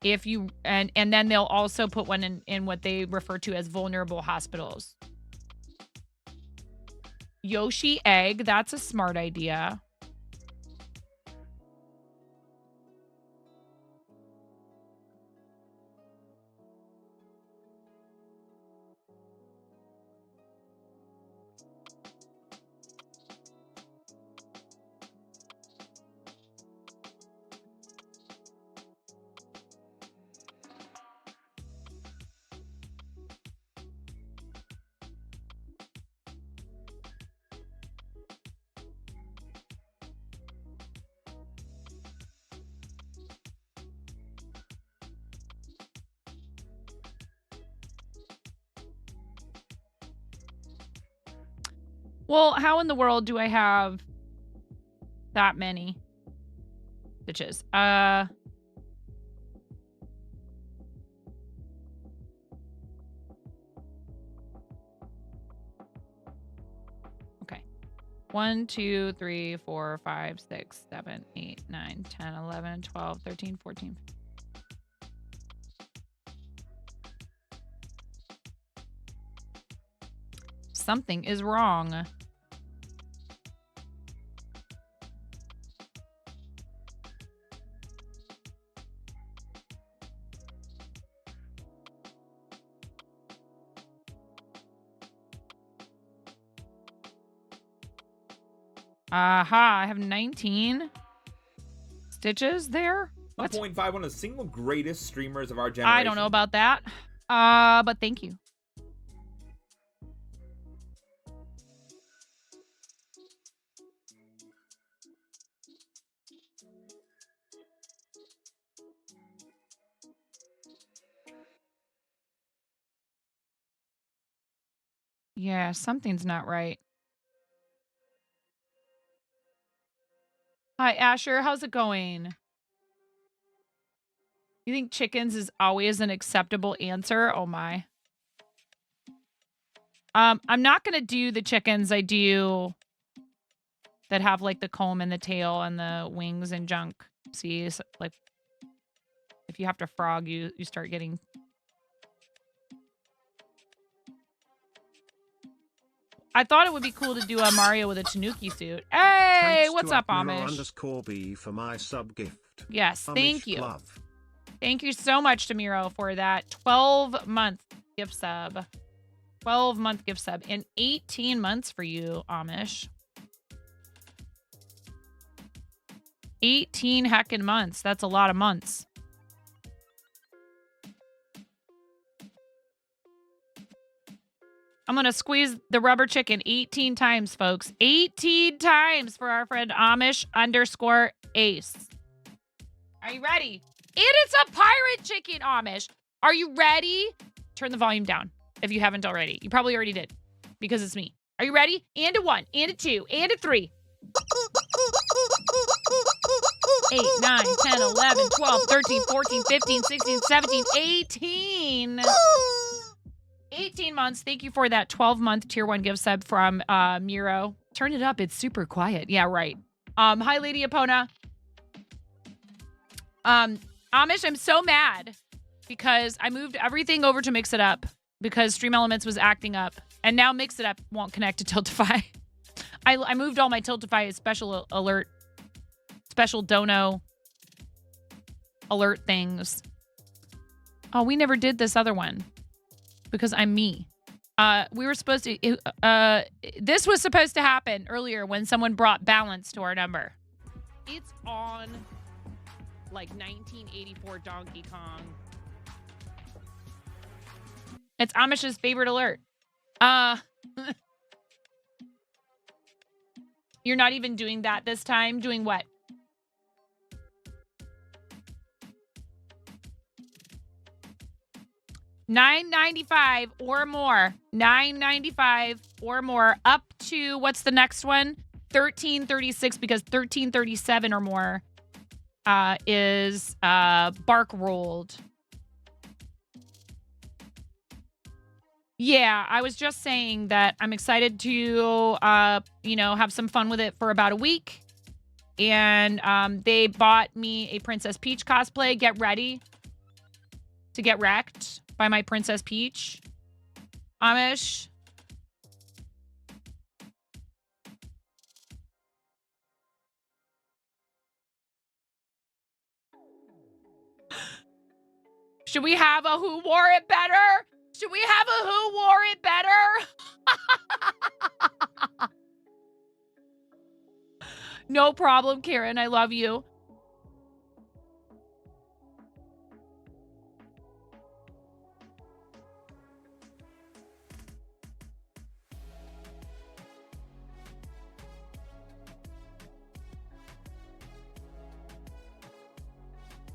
If you and then they'll also put one in what they refer to as vulnerable hospitals. Yoshi egg, that's a smart idea. Well, how in the world do I have that many stitches? Okay. 1, 2, 3, 4, 5, 6, 7, 8, 9, 10, 11, 12, 13, 14. Something is wrong. Aha, I have 19 stitches there. What? 1.5, one of the single greatest streamers of our generation. I don't know about that. But thank you. Yeah, something's not right. Hi, Asher. How's it going? You think chickens is always an acceptable answer? Oh, my. I'm not going to do the chickens I do that have, like, the comb and the tail and the wings and junk. See, like, if you have to frog, you start getting I thought it would be cool to do a Mario with a Tanuki suit. Hey, Thanks what's to up, Admiral Amish? _B for my sub gift. Yes, thank Amish you. love. Thank you so much, Demiro, for that 12-month gift sub. 12-month gift sub. And 18 months for you, Amish. 18 heckin' months. That's a lot of months. I'm going to squeeze the rubber chicken 18 times, folks. 18 times for our friend Amish _Ace. Are you ready? And it's a pirate chicken, Amish. Are you ready? Turn the volume down if you haven't already. You probably already did because it's me. Are you ready? And a 1, and a 2, and a 3. 8, 9, 10, 11, 12, 13, 14, 15, 16, 17, 18. 18 months. Thank you for that 12-month tier 1 gift sub from Miro. Turn it up. It's super quiet. Yeah, right. Hi, Lady Epona. Amish, I'm so mad because I moved everything over to Mix It Up because Stream Elements was acting up, and now Mix It Up won't connect to Tiltify. I moved all my Tiltify special alert, special dono alert things. Oh, we never did this other one because I'm me. We were supposed to, this was supposed to happen earlier when someone brought balance to our number. It's on like 1984 Donkey Kong. It's Amish's favorite alert. You're not even doing that this time? Doing what? $9.95 or more. $9.95 or more. Up to, what's the next one? $13.36, because $13.37 or more is bark rolled. Yeah, I was just saying that I'm excited to, have some fun with it for about a week. And they bought me a Princess Peach cosplay. Get ready to get wrecked by my Princess Peach. Amish. Should we have a Who Wore It Better? Should we have a Who Wore It Better? No problem, Karen. I love you.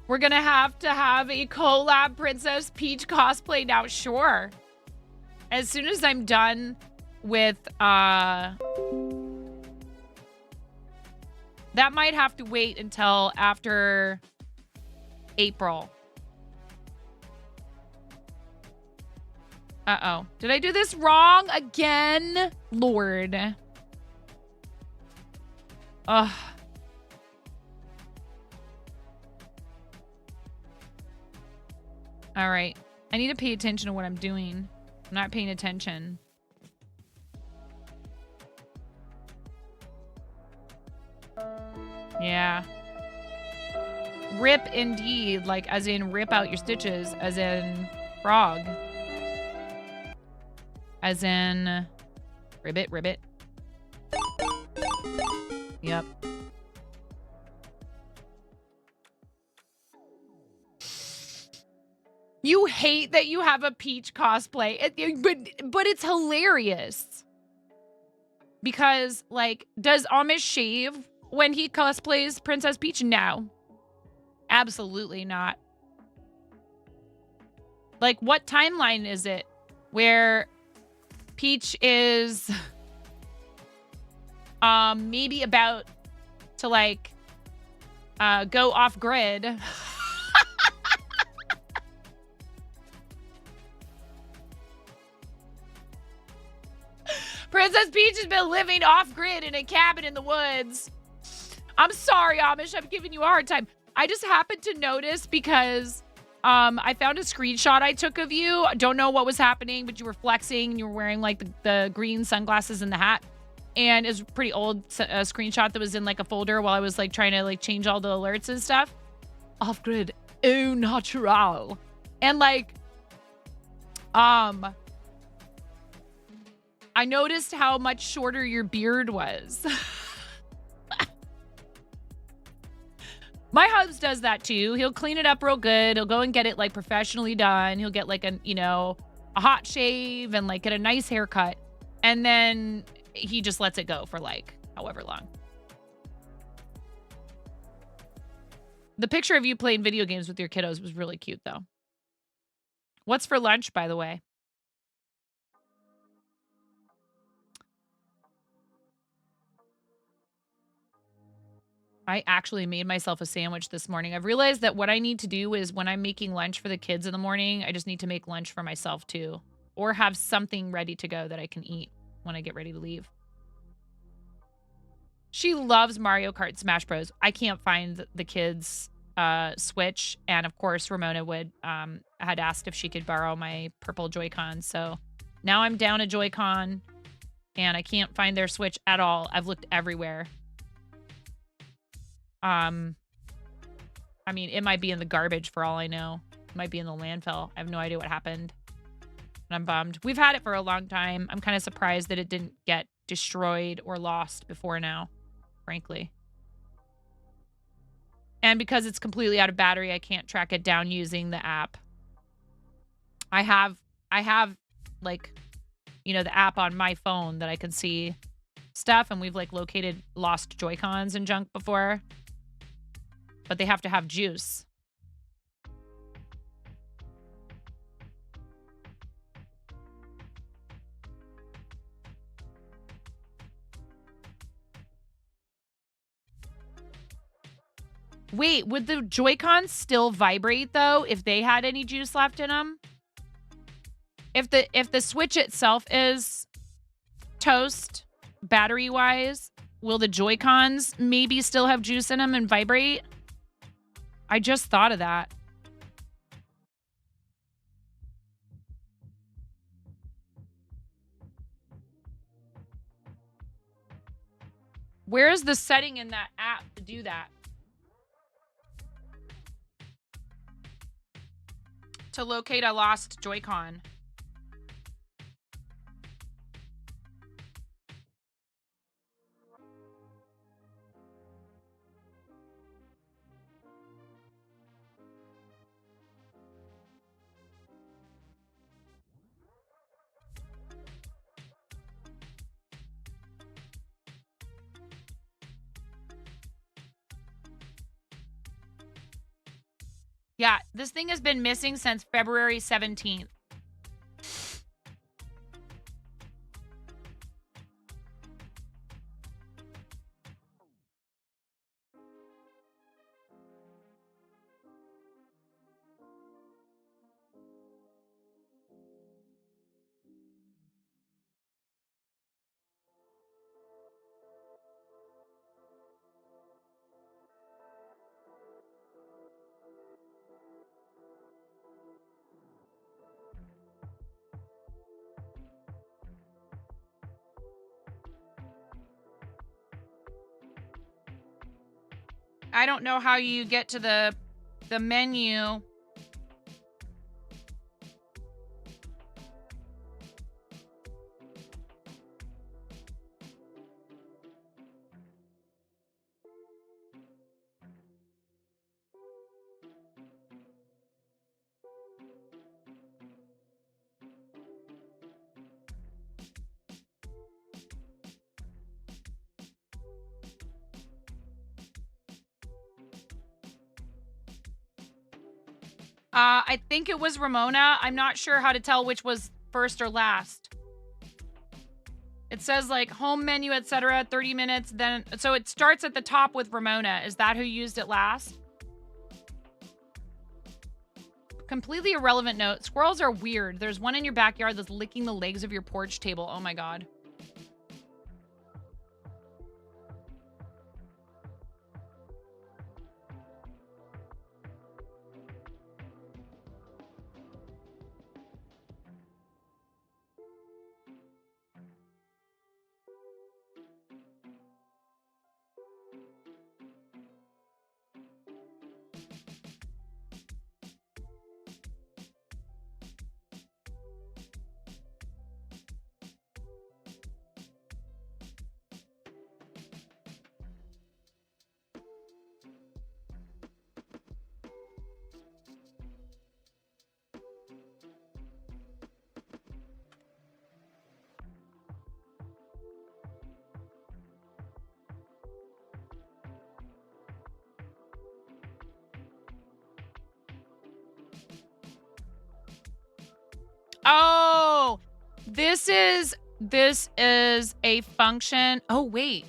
We're gonna have to have a collab Princess Peach cosplay now, sure. As soon as I'm done with, that might have to wait until after April. Uh-oh. Did I do this wrong again? Lord. Ugh. All right. I need to pay attention to what I'm doing. I'm not paying attention. Yeah. Rip indeed. Like, as in rip out your stitches. As in frog. As in ribbit, ribbit. Yep. You hate that you have a Peach cosplay, but it's hilarious. Because, like, does Amish shave when he cosplays Princess Peach? No. Absolutely not. Like, what timeline is it where Peach is maybe about to, like, go off grid? Princess Peach has been living off-grid in a cabin in the woods. I'm sorry, Amish. I'm giving you a hard time. I just happened to notice because I found a screenshot I took of you. I don't know what was happening, but you were flexing and you were wearing like the green sunglasses and the hat. And it's a pretty old screenshot that was in like a folder while I was like trying to like change all the alerts and stuff. Off grid, au natural. And like, I noticed how much shorter your beard was. My hubs does that too. He'll clean it up real good. He'll go and get it like professionally done. He'll get like a hot shave and like get a nice haircut. And then he just lets it go for like however long. The picture of you playing video games with your kiddos was really cute though. What's for lunch, by the way? I actually made myself a sandwich this morning. I've realized that what I need to do is when I'm making lunch for the kids in the morning, I just need to make lunch for myself too. Or have something ready to go that I can eat when I get ready to leave. She loves Mario Kart Smash Bros. I can't find the kids' Switch. And of course, Ramona had asked if she could borrow my purple Joy-Con. So now I'm down a Joy-Con and I can't find their Switch at all. I've looked everywhere. I mean, it might be in the garbage for all I know. It might be in the landfill. I have no idea what happened. And I'm bummed. We've had it for a long time. I'm kind of surprised that it didn't get destroyed or lost before now, frankly. And because it's completely out of battery, I can't track it down using the app. I have like, the app on my phone that I can see stuff, and we've like located lost Joy-Cons and junk before. But they have to have juice. Wait, would the Joy-Cons still vibrate though if they had any juice left in them? If the Switch itself is toast, battery-wise, will the Joy-Cons maybe still have juice in them and vibrate? I just thought of that. Where is the setting in that app to do that? To locate a lost Joy-Con. Yeah, this thing has been missing since February 17th. I don't know how you get to the menu. I think it was Ramona. I'm not sure how to tell which was first or last. It says like home menu, etc. 30 minutes. Then, so it starts at the top with Ramona. Is that who used it last? Completely irrelevant note. Squirrels are weird. There's one in your backyard that's licking the legs of your porch table. Oh my God. Oh, this is a function. Oh, wait.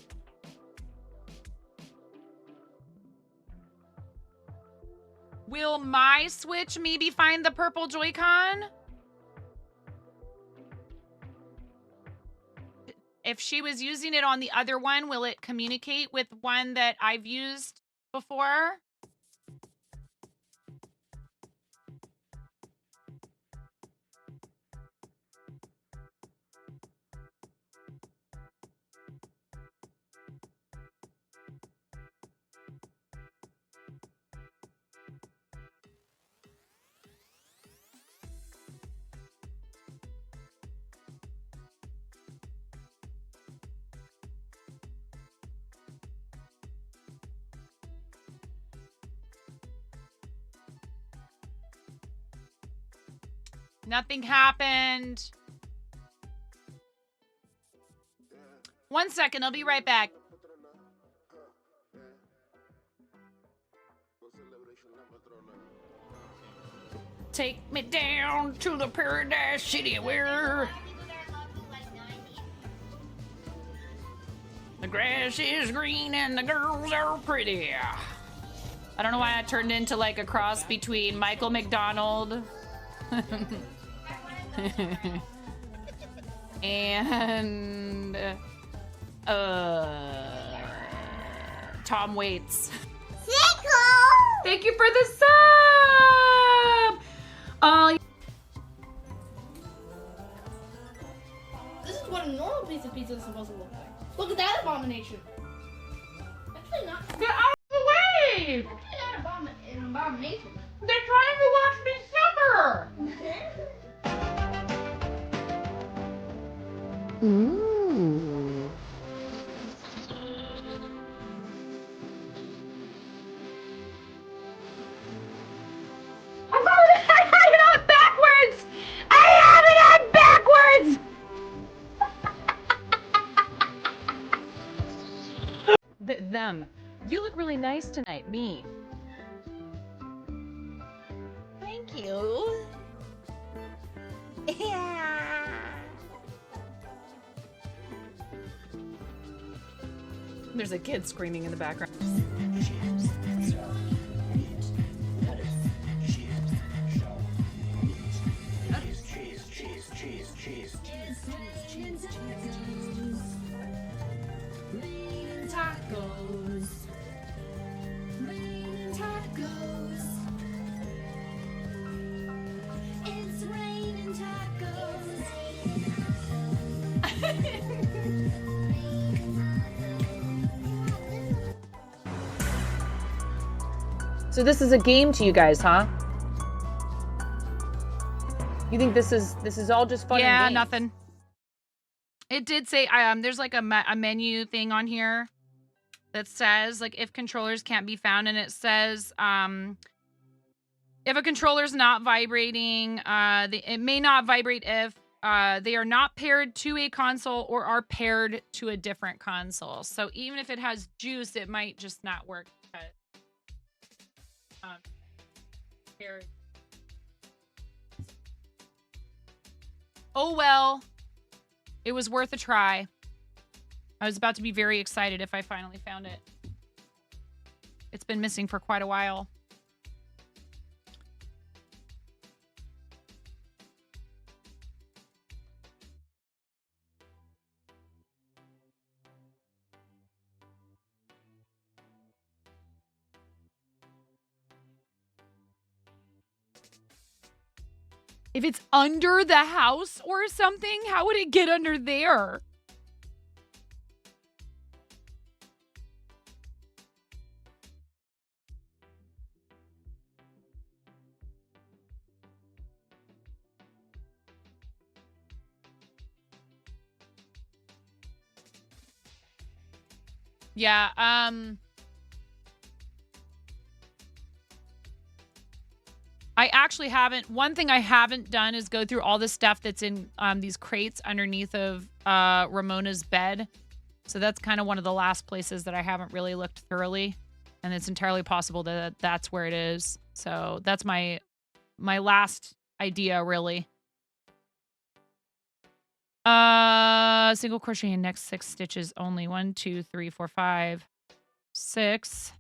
Will my Switch maybe find the purple Joy-Con? If she was using it on the other one, will it communicate with one that I've used before? Nothing happened. 1 second, I'll be right back. Take me down to the paradise city where the grass is green and the girls are pretty. I don't know why I turned into like a cross between Michael McDonald and Tom Waits. Thank you for the sub. This is what a normal piece of pizza is supposed to look like. Look at that abomination. Actually not. Get out of the way! Actually not an abomination. They're trying to watch me suffer. I had it on backwards! I have it on backwards! Them. You look really nice tonight. Me. Thank you. Yeah. There's a kid screaming in the background. Tacos. Tacos. It's raining tacos. So this is a game to you guys, huh? You think this is all just fun? Yeah, nothing. It did say there's like a menu thing on here that says like if controllers can't be found, and it says if a controller's not vibrating, it may not vibrate if they are not paired to a console or are paired to a different console. So even if it has juice, it might just not work. Paired. Oh well, it was worth a try. I was about to be very excited if I finally found it. It's been missing for quite a while. If it's under the house or something, how would it get under there? Yeah, I actually haven't. One thing I haven't done is go through all the stuff that's in these crates underneath of Ramona's bed. So that's kind of one of the last places that I haven't really looked thoroughly. And it's entirely possible that that's where it is. So that's my last idea, really. Single crochet in next 6 stitches only. 1, 2, 3, 4, 5, 6.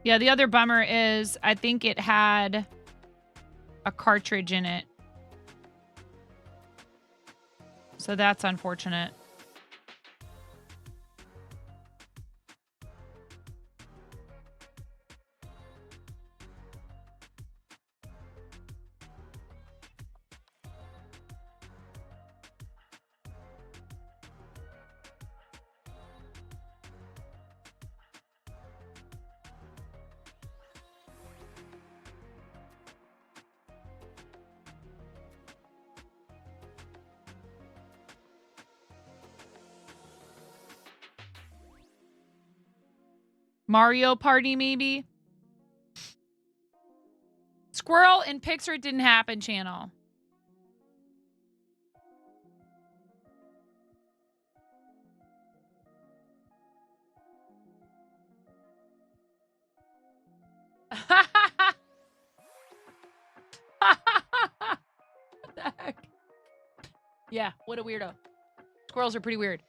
Yeah, the other bummer is I think it had a cartridge in it. So that's unfortunate. Mario Party, maybe? Squirrel and Pixar didn't happen channel. What the heck? Yeah, what a weirdo. Squirrels are pretty weird.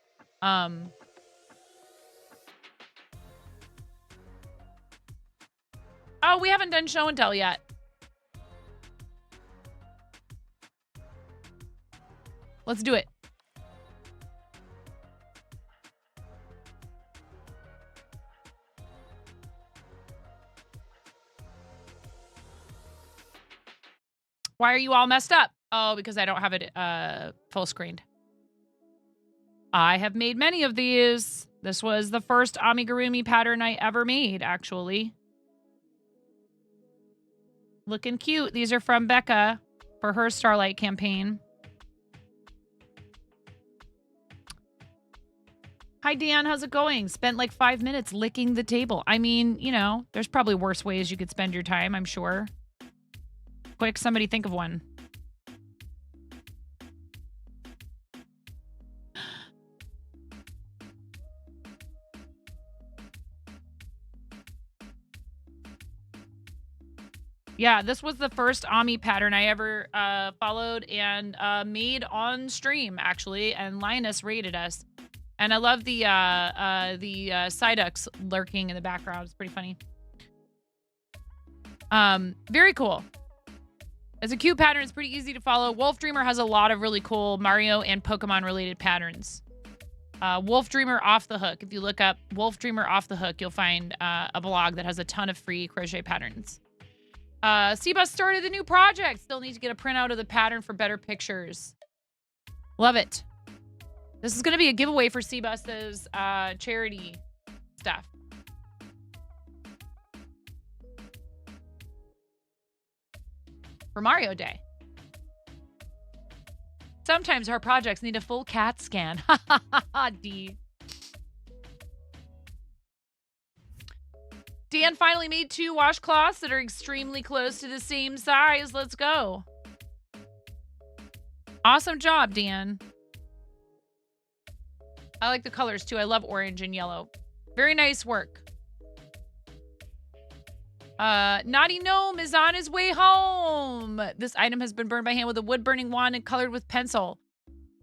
Oh, we haven't done show and tell yet. Let's do it. Why are you all messed up? Oh, because I don't have it full screened. I have made many of these. This was the first amigurumi pattern I ever made, actually. Looking cute. These are from Becca for her Starlight campaign. Hi, Dan. How's it going? Spent like 5 minutes licking the table. I mean, you know, there's probably worse ways you could spend your time, I'm sure. Quick, somebody think of one. Yeah, this was the first Ami pattern I ever followed and made on stream, actually, and Linus rated us. And I love the Psyducks lurking in the background. It's pretty funny. Very cool. It's a cute pattern. It's pretty easy to follow. Wolf Dreamer has a lot of really cool Mario and Pokemon related patterns. Wolf Dreamer Off the Hook. If you look up Wolf Dreamer Off the Hook, you'll find a blog that has a ton of free crochet patterns. Seabus started a new project. Still need to get a printout of the pattern for better pictures. Love it. This is going to be a giveaway for Seabus's charity stuff. For Mario Day. Sometimes our projects need a full CAT scan. D. Dan finally made 2 washcloths that are extremely close to the same size. Let's go. Awesome job, Dan. I like the colors too. I love orange and yellow. Very nice work. Naughty Gnome is on his way home. This item has been burned by hand with a wood-burning wand and colored with pencil.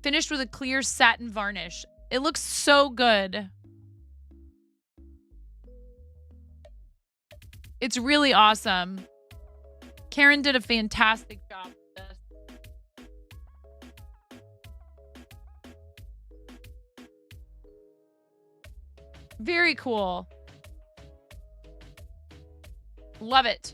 Finished with a clear satin varnish. It looks so good. It's really awesome. Karen did a fantastic job with this. Very cool. Love it.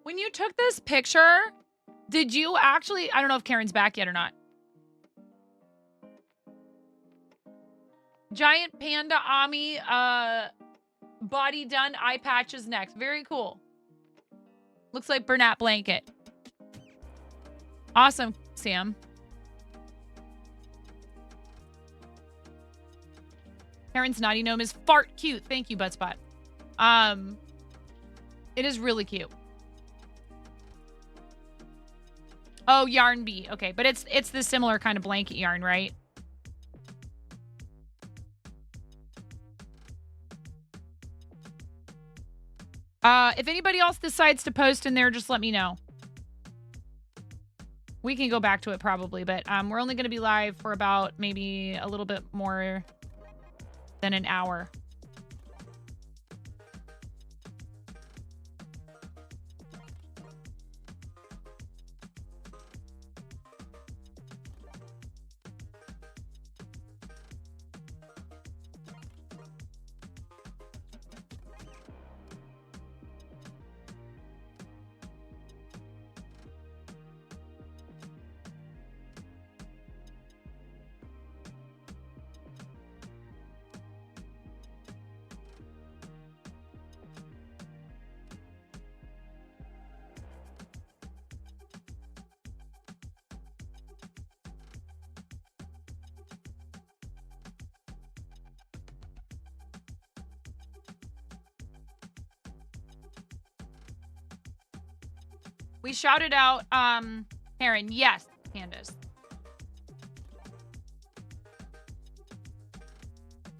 When you took this picture, did you actually, I don't know if Karen's back yet or not. Giant panda Ami body done, eye patches next. Very cool. Looks like Bernat blanket. Awesome, Sam. Karen's Naughty Gnome is fart cute. Thank you, Buttspot. It is really cute. Oh, yarn bee. Okay, but it's the similar kind of blanket yarn, right? If anybody else decides to post in there, just let me know. We can go back to it probably, but we're only going to be live for about maybe a little bit more than an hour. We shouted out, Karen. Yes, Candace.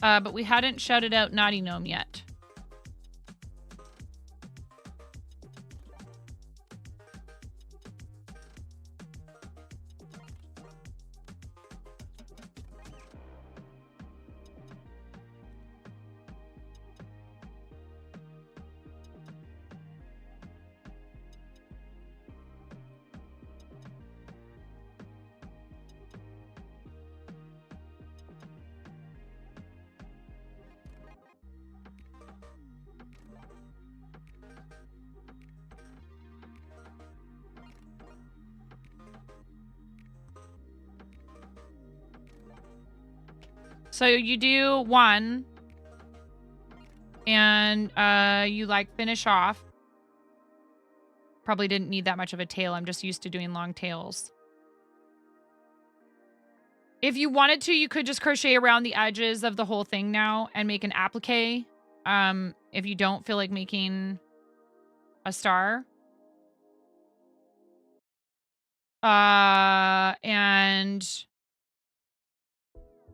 But we hadn't shouted out Naughty Gnome yet. So you do one and you like finish off. Probably didn't need that much of a tail. I'm just used to doing long tails. If you wanted to, you could just crochet around the edges of the whole thing now and make an applique. If you don't feel like making a star. And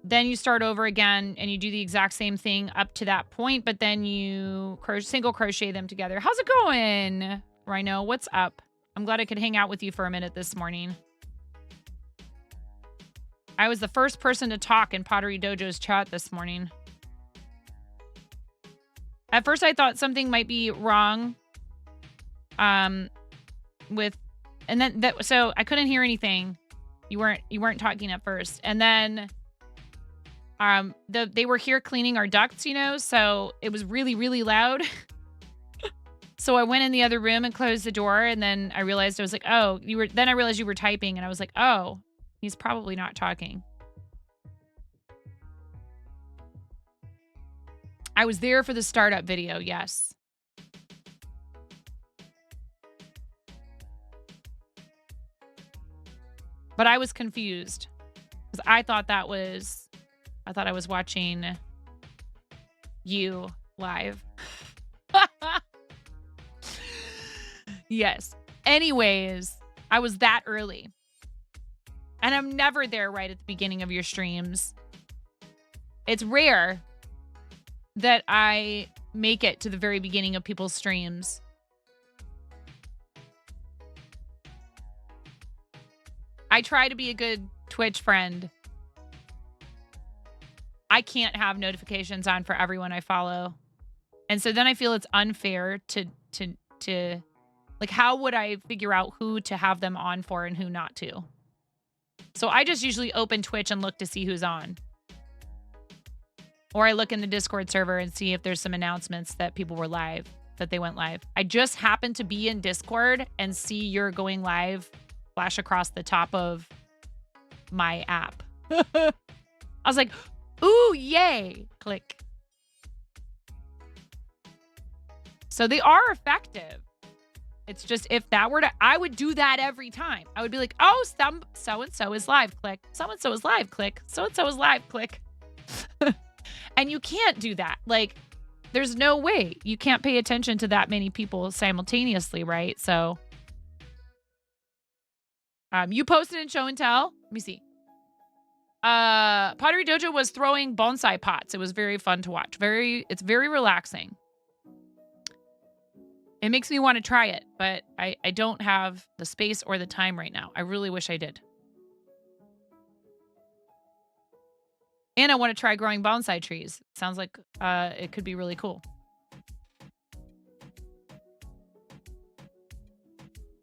then you start over again and you do the exact same thing up to that point, but then you single crochet them together. How's it going, Rhino? What's up? I'm glad I could hang out with you for a minute this morning. I was the first person to talk in Pottery Dojo's chat this morning. At first I thought something might be wrong so I couldn't hear anything. You weren't talking at first. And then they were here cleaning our ducts, you know, so it was really, really loud. So I went in the other room and closed the door, and then I realized I was like, oh, then I realized you were typing, and I was like, oh, he's probably not talking. I was there for the startup video, yes. But I was confused because I thought I was watching you live. Yes. Anyways, I was that early. And I'm never there right at the beginning of your streams. It's rare that I make it to the very beginning of people's streams. I try to be a good Twitch friend. I can't have notifications on for everyone I follow. And so then I feel it's unfair to like, how would I figure out who to have them on for and who not to? So I just usually open Twitch and look to see who's on. Or I look in the Discord server and see if there's some announcements that people were live, that they went live. I just happened to be in Discord and see you're going live flash across the top of my app. I was like, ooh, yay. Click. So they are effective. It's just, if that were to, I would do that every time. I would be like, oh, so-and-so is live, click. So-and-so is live, click. So-and-so is live, click. And you can't do that. Like, there's no way. You can't pay attention to that many people simultaneously, right? So, you posted in Show and Tell. Let me see. Pottery Dojo was throwing bonsai pots. It was very fun to watch. It's very relaxing. It makes me want to try it, but I don't have the space or the time right now. I really wish I did. And I want to try growing bonsai trees. Sounds like it could be really cool.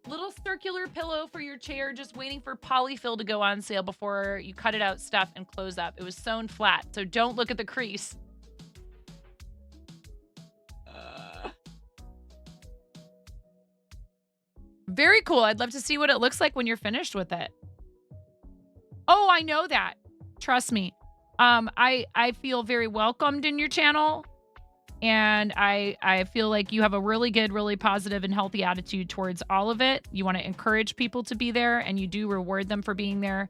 Little circular pillow for your chair, just waiting for polyfill to go on sale before you cut it out, stuff, and close up. It was sewn flat, so don't look at the crease. Very cool. I'd love to see what it looks like when you're finished with it. Oh, I know that. Trust me. I feel very welcomed in your channel. And I feel like you have a really good, really positive and healthy attitude towards all of it. You want to encourage people to be there, and you do reward them for being there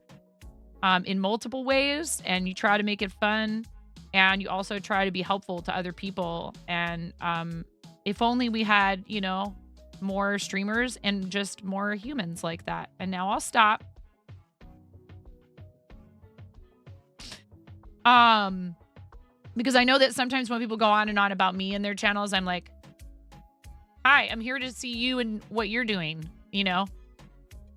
in multiple ways. And you try to make it fun. And you also try to be helpful to other people. And if only we had, you know, more streamers and just more humans like that. And now I'll stop. Because I know that sometimes when people go on and on about me and their channels, I'm like, hi, I'm here to see you and what you're doing. You know,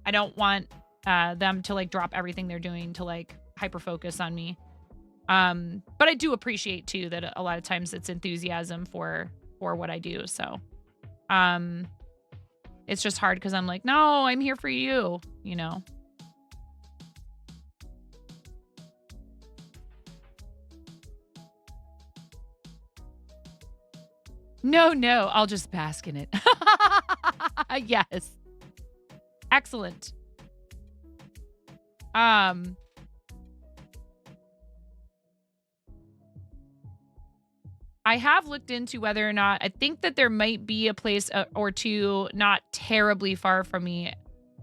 I don't want them to like drop everything they're doing to like hyper focus on me. But I do appreciate too that a lot of times it's enthusiasm for what I do. So, it's just hard because I'm like, no, I'm here for you, you know? No, I'll just bask in it. Yes. Excellent. I have looked into whether or not, I think that there might be a place or two not terribly far from me.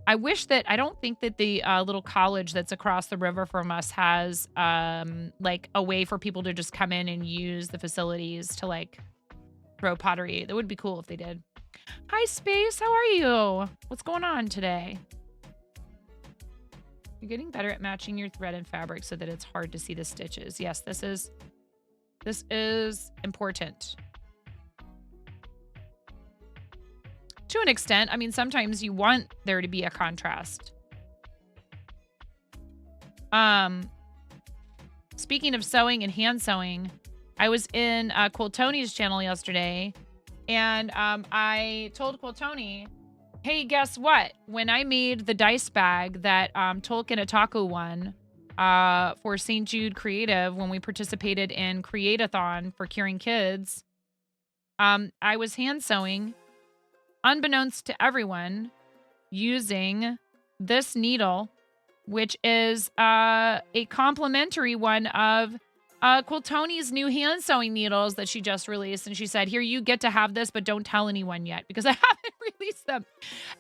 I wish that, I don't think that the little college that's across the river from us has like a way for people to just come in and use the facilities to like throw pottery. That would be cool if they did. Hi, Space. How are you? What's going on today? You're getting better at matching your thread and fabric so that it's hard to see the stitches. Yes, this is important. To an extent. I mean, sometimes you want there to be a contrast. Speaking of sewing and hand sewing, I was in Quiltony's channel yesterday, and I told Quiltony, hey, guess what? When I made the dice bag that Tolkien Otaku won for St. Jude Creative, when we participated in Create-a-thon for Curing Kids, I was hand sewing unbeknownst to everyone, using this needle, which is a complimentary one of Quiltoni's new hand sewing needles that she just released. And she said, here, you get to have this, but don't tell anyone yet because I haven't released them.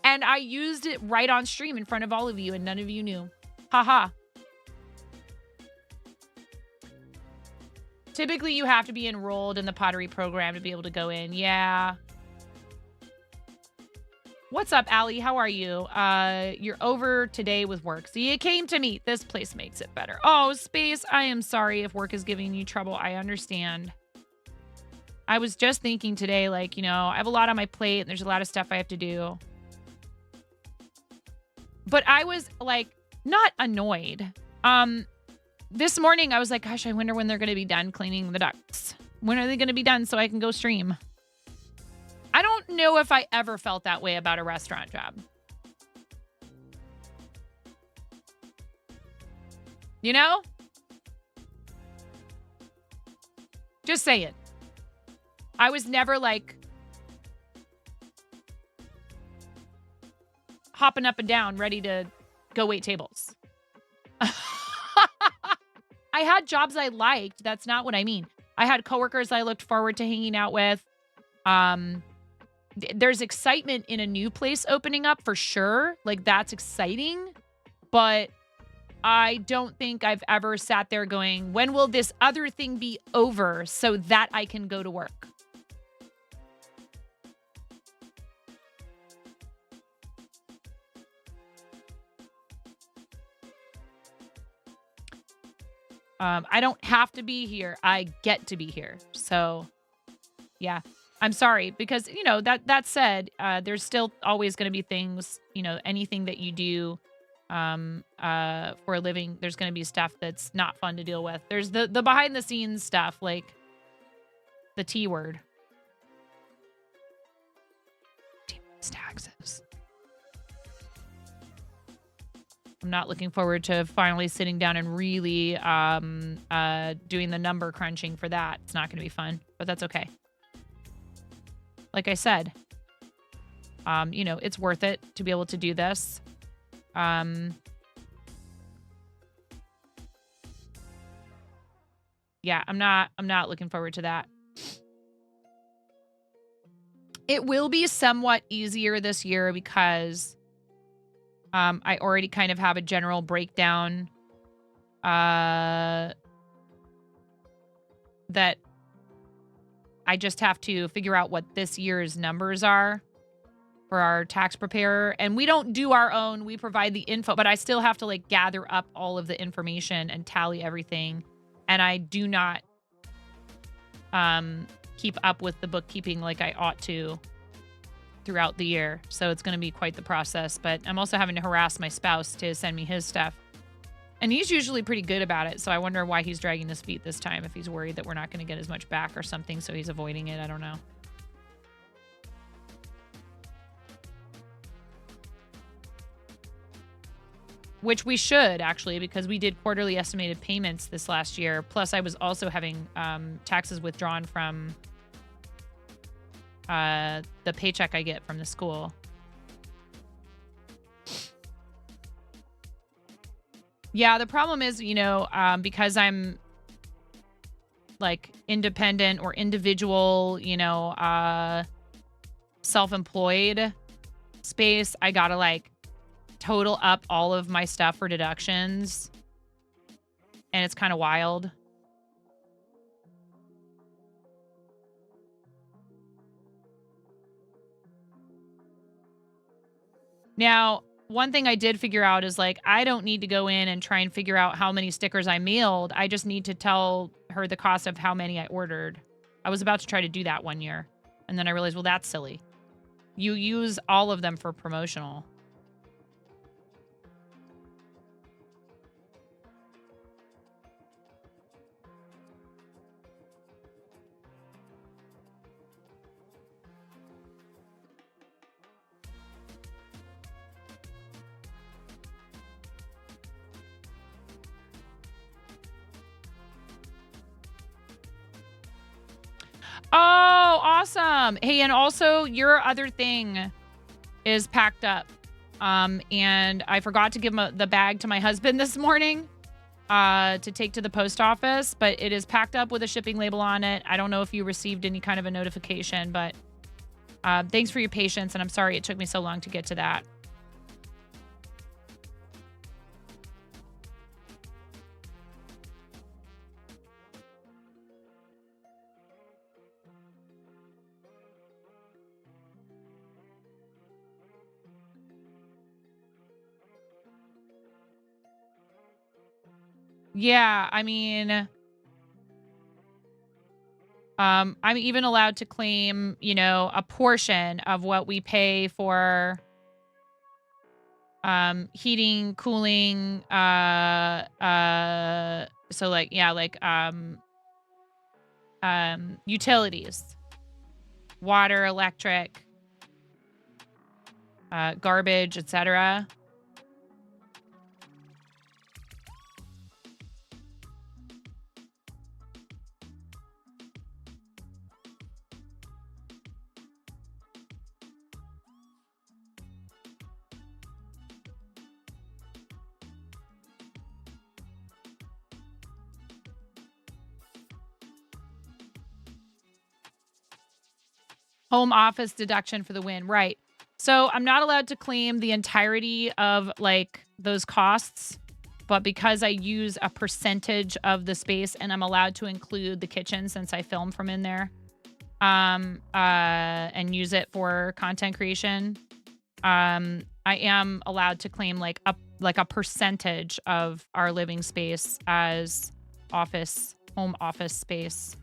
And I used it right on stream in front of all of you and none of you knew. Haha. Typically, you have to be enrolled in the pottery program to be able to go in. Yeah. What's up, Allie? How are you? You're over today with work. So you came to meet. This place makes it better. Oh, Space, I am sorry if work is giving you trouble. I understand. I was just thinking today, like, you know, I have a lot on my plate and there's a lot of stuff I have to do. But I was, like, not annoyed. This morning, I was like, gosh, I wonder when they're going to be done cleaning the ducts. When are they going to be done so I can go stream? I don't know if I ever felt that way about a restaurant job. You know? Just say it. I was never like hopping up and down, ready to go wait tables. I had jobs I liked. That's not what I mean. I had coworkers I looked forward to hanging out with. There's excitement in a new place opening up for sure. Like, that's exciting. But I don't think I've ever sat there going, when will this other thing be over so that I can go to work? I don't have to be here. I get to be here. So, yeah, I'm sorry because, you know, that said, there's still always going to be things, you know, anything that you do for a living, there's going to be stuff that's not fun to deal with. There's the behind the scenes stuff, like the T word. Demons taxes. I'm not looking forward to finally sitting down and really doing the number crunching for that. It's not going to be fun, but that's okay. Like I said, you know, it's worth it to be able to do this. Yeah, I'm not looking forward to that. It will be somewhat easier this year because I already kind of have a general breakdown that I just have to figure out what this year's numbers are for our tax preparer. And we don't do our own. We provide the info, but I still have to like gather up all of the information and tally everything. And I do not keep up with the bookkeeping like I ought to throughout the year. So it's going to be quite the process, but I'm also having to harass my spouse to send me his stuff. And he's usually pretty good about it. So I wonder why he's dragging his feet this time, if he's worried that we're not going to get as much back or something. So he's avoiding it. I don't know. Which we should actually, because we did quarterly estimated payments this last year. Plus I was also having taxes withdrawn from the paycheck I get from the school. Yeah, the problem is, you know, because I'm like independent or individual, you know, self-employed space, I gotta like total up all of my stuff for deductions. And it's kind of wild. Now, one thing I did figure out is like, I don't need to go in and try and figure out how many stickers I mailed. I just need to tell her the cost of how many I ordered. I was about to try to do that one year. And then I realized, well, that's silly. You use all of them for promotional. Oh, awesome. Hey, and also your other thing is packed up. And I forgot to give the bag to my husband this morning to take to the post office, but it is packed up with a shipping label on it. I don't know if you received any kind of a notification, but thanks for your patience, and I'm sorry it took me so long to get to that. Yeah, I mean, I'm even allowed to claim, you know, a portion of what we pay for heating, cooling, so like, yeah, like utilities, water, electric, garbage, etc. Home office deduction for the win, right? So I'm not allowed to claim the entirety of like those costs, but because I use a percentage of the space, and I'm allowed to include the kitchen since I film from in there, and use it for content creation, I am allowed to claim like a percentage of our living space as home office space.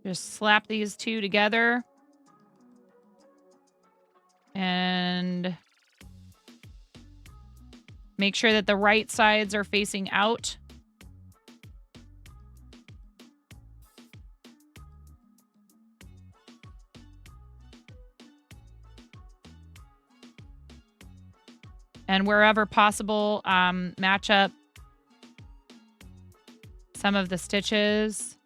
Just slap these two together. And make sure that the right sides are facing out. And wherever possible, match up some of the stitches.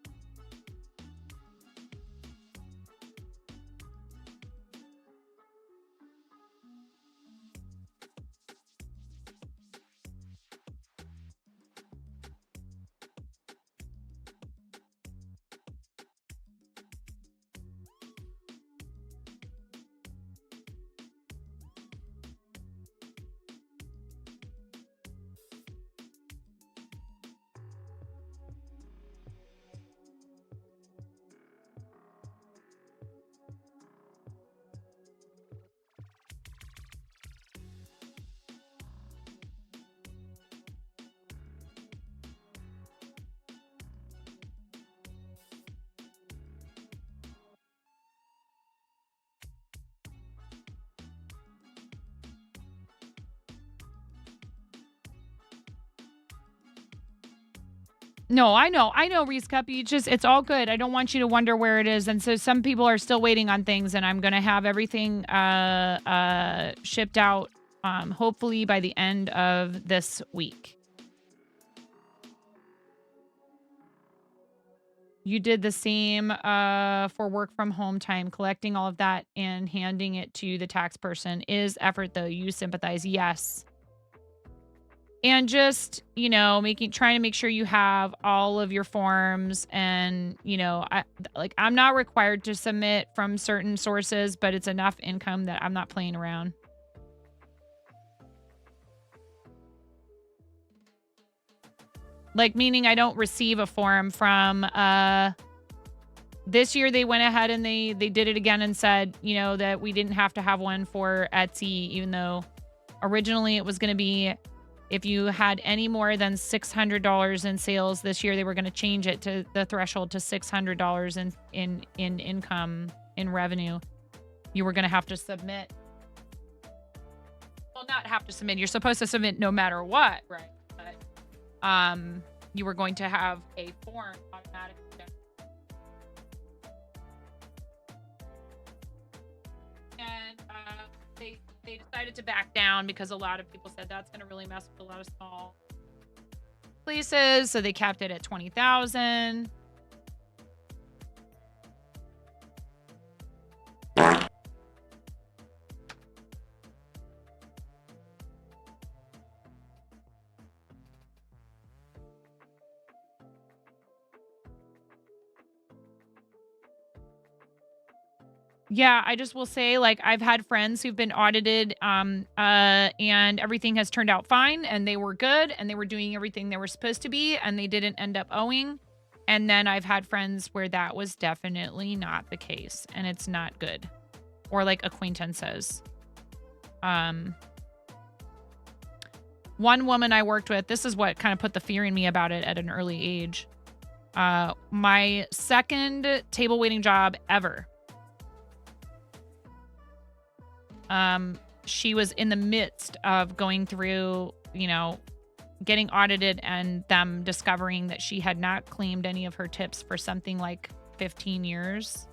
No, I know, Reese Cup. It's all good. I don't want you to wonder where it is. And so some people are still waiting on things, and I'm going to have everything shipped out hopefully by the end of this week. You did the same for work from home time. Collecting all of that and handing it to the tax person is effort, though. You sympathize. Yes. And just, you know, trying to make sure you have all of your forms, and, you know, I'm not required to submit from certain sources, but it's enough income that I'm not playing around. Like, meaning I don't receive a form from, this year they went ahead and they did it again and said, you know, that we didn't have to have one for Etsy, even though originally it was going to be, if you had any more than $600 in sales this year, they were going to change it to the threshold to $600 in income, in revenue. You were going to have to submit. Well, not have to submit. You're supposed to submit no matter what, right? But you were going to have a form automatically. they decided to back down because a lot of people said that's going to really mess with a lot of small places. So they capped it at 20,000. Yeah, I just will say, like, I've had friends who've been audited, and everything has turned out fine, and they were good, and they were doing everything they were supposed to be, and they didn't end up owing. And then I've had friends where that was definitely not the case, and it's not good. Or like acquaintances. One woman I worked with, this is what kind of put the fear in me about it at an early age. My second table waiting job ever. She was in the midst of going through, you know, getting audited and them discovering that she had not claimed any of her tips for something like 15 years.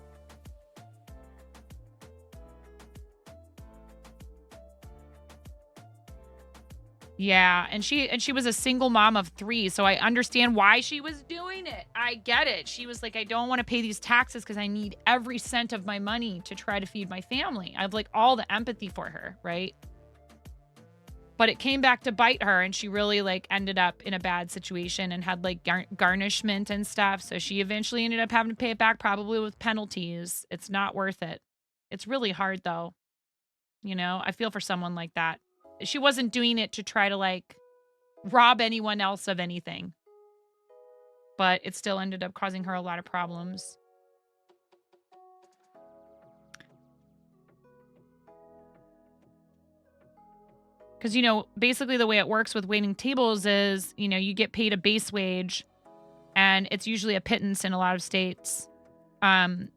Yeah, and she was a single mom of 3, so I understand why she was doing it. I get it. She was like, I don't want to pay these taxes because I need every cent of my money to try to feed my family. I have like all the empathy for her, right? But it came back to bite her, and she really like ended up in a bad situation and had like garnishment and stuff. So she eventually ended up having to pay it back, probably with penalties. It's not worth it. It's really hard though. You know, I feel for someone like that. She wasn't doing it to try to like rob anyone else of anything. But it still ended up causing her a lot of problems. Because, you know, basically the way it works with waiting tables is, you know, you get paid a base wage and it's usually a pittance in a lot of states. In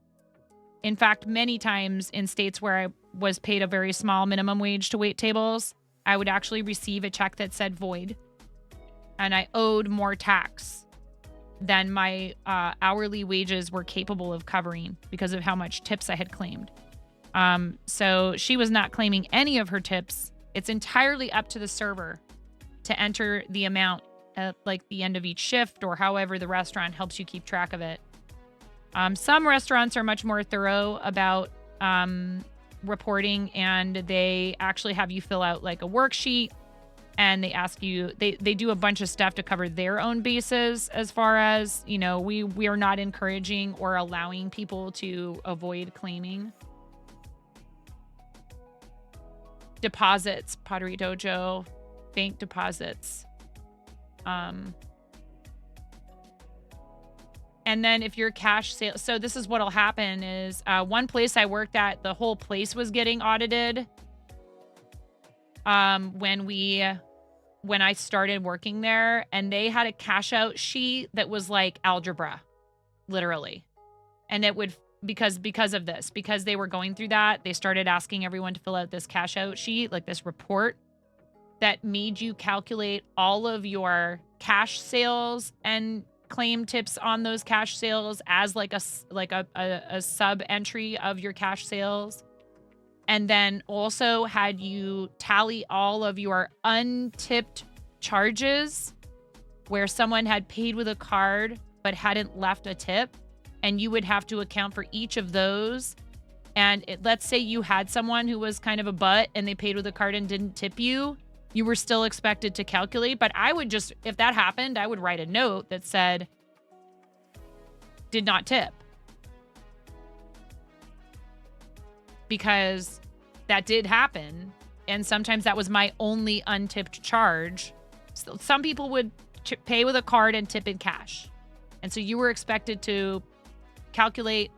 fact, many times in states where I was paid a very small minimum wage to wait tables, I would actually receive a check that said void, and I owed more tax than my hourly wages were capable of covering because of how much tips I had claimed. So she was not claiming any of her tips. It's entirely up to the server to enter the amount at like the end of each shift or however the restaurant helps you keep track of it. Some restaurants are much more thorough about reporting, and they actually have you fill out like a worksheet, and they ask you, they do a bunch of stuff to cover their own bases as far as, you know, we are not encouraging or allowing people to avoid claiming. Deposits, Pottery Dojo, bank deposits. And then if you're cash sale, so this is what'll happen is one place I worked at, the whole place was getting audited. When I started working there, and they had a cash out sheet that was like algebra, literally. And it would, because of this, because they were going through that, they started asking everyone to fill out this cash out sheet, like this report that made you calculate all of your cash sales and claim tips on those cash sales as like a sub entry of your cash sales. And then also had you tally all of your untipped charges where someone had paid with a card but hadn't left a tip, and you would have to account for each of those. And let's say you had someone who was kind of a butt and they paid with a card and didn't tip you, you were still expected to calculate. But I would just, if that happened, I would write a note that said, did not tip. Because that did happen. And sometimes that was my only untipped charge. So some people would pay with a card and tip in cash. And so you were expected to calculate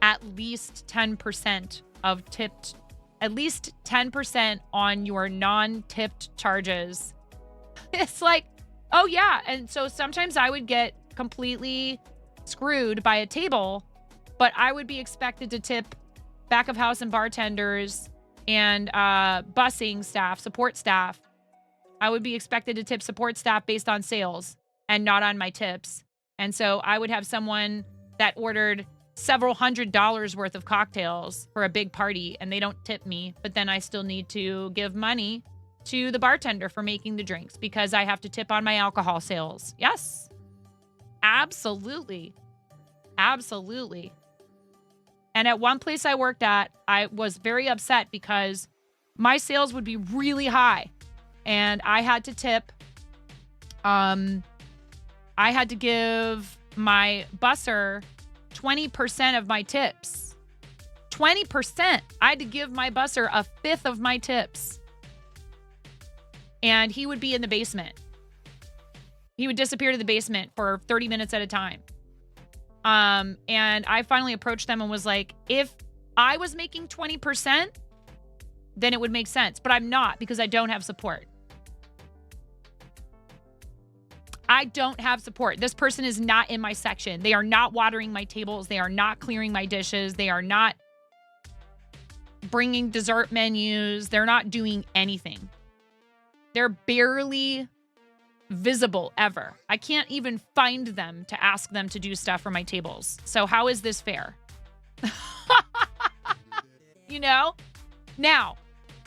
at least 10% of tipped, at least 10% on your non-tipped charges. It's like, oh yeah. And so sometimes I would get completely screwed by a table, but I would be expected to tip back of house and bartenders and busing staff, support staff. I would be expected to tip support staff based on sales and not on my tips. And so I would have someone that ordered several $100s worth of cocktails for a big party and they don't tip me, but then I still need to give money to the bartender for making the drinks because I have to tip on my alcohol sales. Yes. Absolutely. Absolutely. And at one place I worked at, I was very upset because my sales would be really high and I had to tip. I had to give my busser 20% of my tips. 20%. I had to give my busser a fifth of my tips. And he would be in the basement. He would disappear to the basement for 30 minutes at a time. And I finally approached them and was like, if I was making 20%, then it would make sense. But I'm not because I don't have support. I don't have support. This person is not in my section. They are not watering my tables. They are not clearing my dishes. They are not bringing dessert menus. They're not doing anything. They're barely visible ever. I can't even find them to ask them to do stuff for my tables. So how is this fair? You know? Now,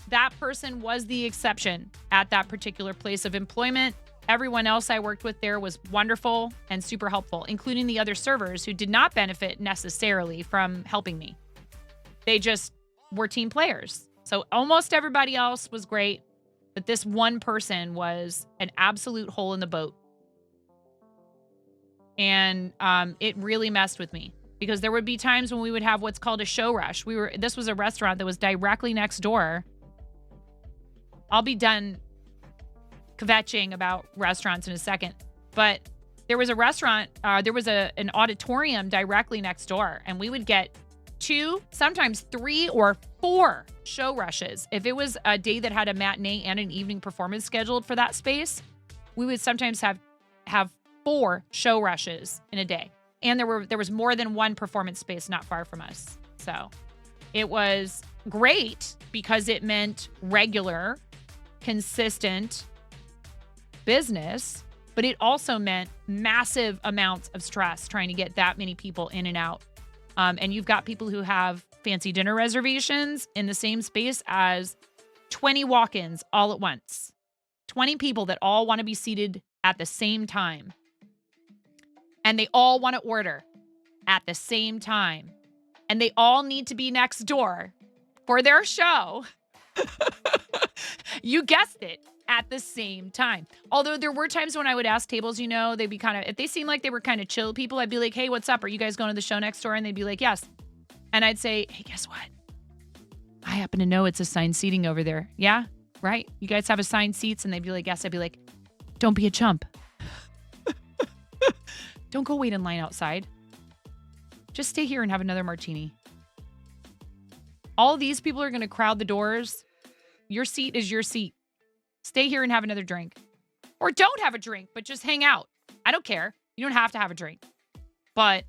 that person was the exception at that particular place of employment. Everyone else I worked with there was wonderful and super helpful, including the other servers who did not benefit necessarily from helping me. They just were team players. So almost everybody else was great, but this one person was an absolute hole in the boat. And it really messed with me because there would be times when we would have what's called a show rush. This was a restaurant that was directly next door. I'll be done kvetching about restaurants in a second, but there was a restaurant, there was an auditorium directly next door, and we would get 2, sometimes 3 or 4 show rushes. If it was a day that had a matinee and an evening performance scheduled for that space, we would sometimes have 4 show rushes in a day. And there was more than one performance space not far from us. So it was great because it meant regular, consistent business, but it also meant massive amounts of stress trying to get that many people in and out. And you've got people who have fancy dinner reservations in the same space as 20 walk-ins all at once. 20 people that all want to be seated at the same time. And they all want to order at the same time. And they all need to be next door for their show. You guessed it, at the same time. Although there were times when I would ask tables, you know, they'd be kind of, if they seemed like they were kind of chill people, I'd be like, hey, what's up? Are you guys going to the show next door? And they'd be like, yes. And I'd say, hey, guess what? I happen to know it's assigned seating over there. Yeah? Right? You guys have assigned seats? And they'd be like, yes. I'd be like, don't be a chump. Don't go wait in line outside. Just stay here and have another martini. All these people are going to crowd the doors. Your seat is your seat. Stay here and have another drink. Or don't have a drink, but just hang out. I don't care. You don't have to have a drink. But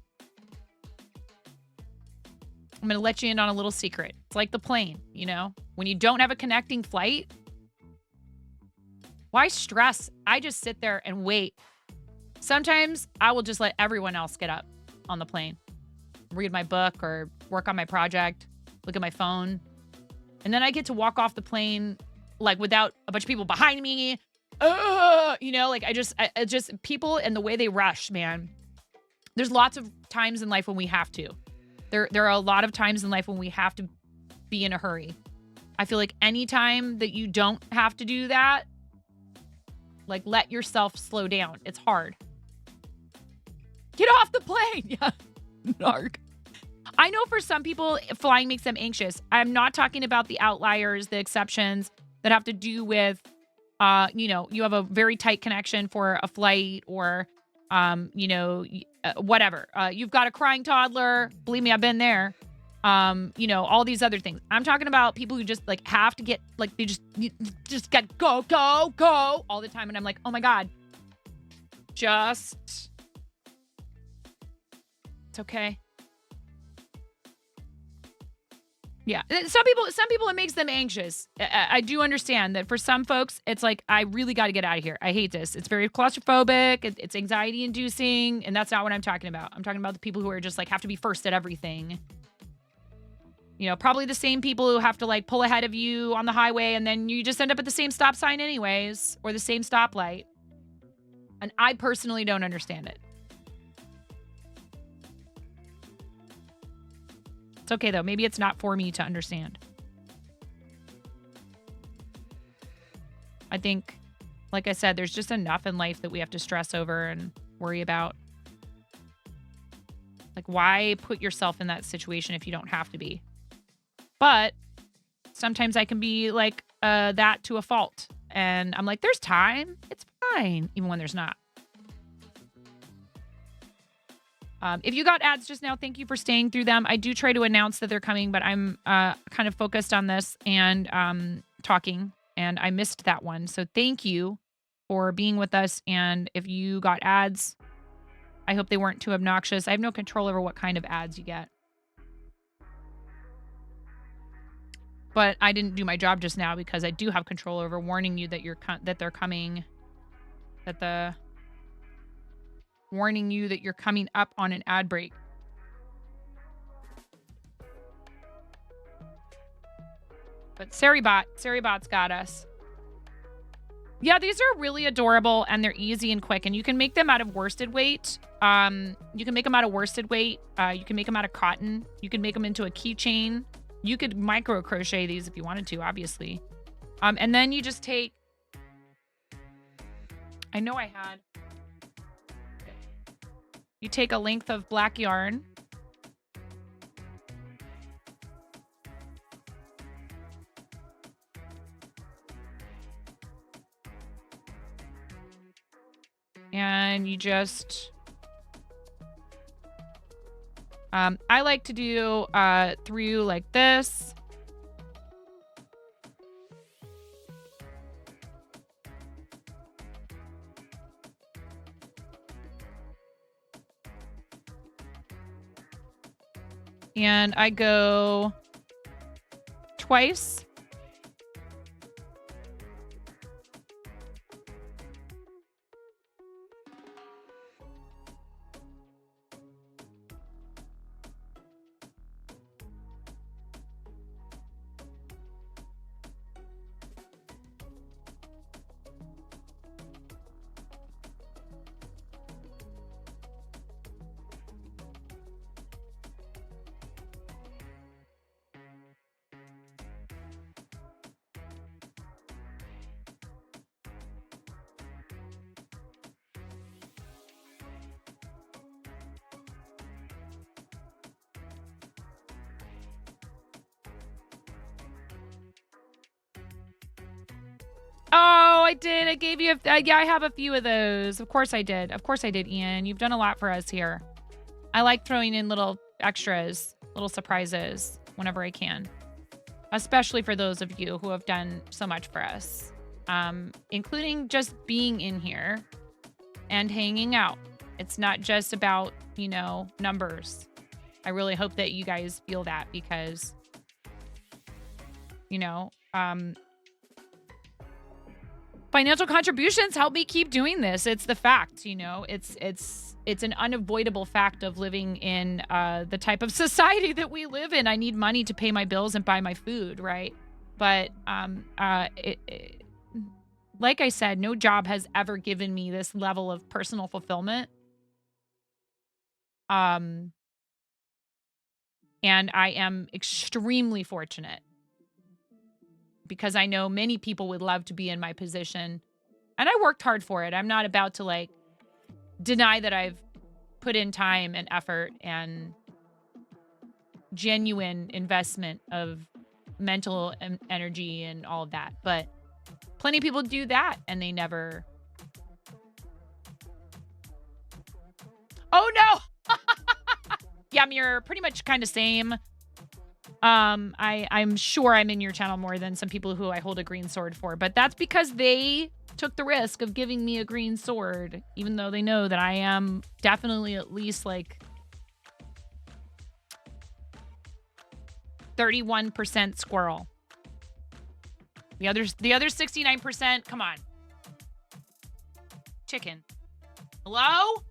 I'm going to let you in on a little secret. It's like the plane, you know? When you don't have a connecting flight, why stress? I just sit there and wait. Sometimes I will just let everyone else get up on the plane, read my book or work on my project, look at my phone. And then I get to walk off the plane like without a bunch of people behind me. You know, like I just people and the way they rush, man. There's lots of times in life when we have to. There are a lot of times in life when we have to be in a hurry. I feel like any time that you don't have to do that, like let yourself slow down. It's hard. Get off the plane. Yeah. Narc. I know for some people, flying makes them anxious. I'm not talking about the outliers, the exceptions that have to do with, you know, you have a very tight connection for a flight or, you know, whatever. You've got a crying toddler. Believe me, I've been there. You know, all these other things. I'm talking about people who just like have to get, like, they just get go all the time. And I'm like, oh my God, it's okay. Yeah. Some people, it makes them anxious. I do understand that for some folks, it's like, I really got to get out of here. I hate this. It's very claustrophobic. It's anxiety inducing. And that's not what I'm talking about. I'm talking about the people who are just like, have to be first at everything. You know, probably the same people who have to like pull ahead of you on the highway and then you just end up at the same stop sign anyways, or the same stoplight. And I personally don't understand it. It's okay though. Maybe it's not for me to understand. I think, like I said, there's just enough in life that we have to stress over and worry about. Like, why put yourself in that situation if you don't have to be? But sometimes I can be like that to a fault. And I'm like, there's time. It's fine. Even when there's not. If you got ads just now, thank you for staying through them. I do try to announce that they're coming, but I'm kind of focused on this and talking. And I missed that one. So thank you for being with us. And if you got ads, I hope they weren't too obnoxious. I have no control over what kind of ads you get. But I didn't do my job just now because I do have control over warning you that they're coming, warning you that you're coming up on an ad break. But Saribot's got us. Yeah, these are really adorable and they're easy and quick, and you can make them out of worsted weight. You can make them out of worsted weight. You can make them out of cotton. You can make them into a keychain. You could micro crochet these if you wanted to, obviously. And then you just take, I know I had, you take a length of black yarn. And you just, I like to do through like this. And I go twice. Oh, I did. I gave you yeah, I have a few of those. Of course I did. Of course I did, Ian. You've done a lot for us here. I like throwing in little extras, little surprises whenever I can. Especially for those of you who have done so much for us. Including just being in here and hanging out. It's not just about, you know, numbers. I really hope that you guys feel that because, you know, financial contributions help me keep doing this. It's the fact, you know, it's an unavoidable fact of living in the type of society that we live in. I need money to pay my bills and buy my food, right? But like I said, no job has ever given me this level of personal fulfillment. And I am extremely fortunate because I know many people would love to be in my position. And I worked hard for it. I'm not about to like deny that I've put in time and effort and genuine investment of mental energy and all of that. But plenty of people do that and they never. Oh no. Yeah, Mir, pretty much kind of same. I'm sure I'm in your channel more than some people who I hold a green sword for, but that's because they took the risk of giving me a green sword, even though they know that I am definitely at least like 31% squirrel. The other 69%, come on. Chicken. Hello?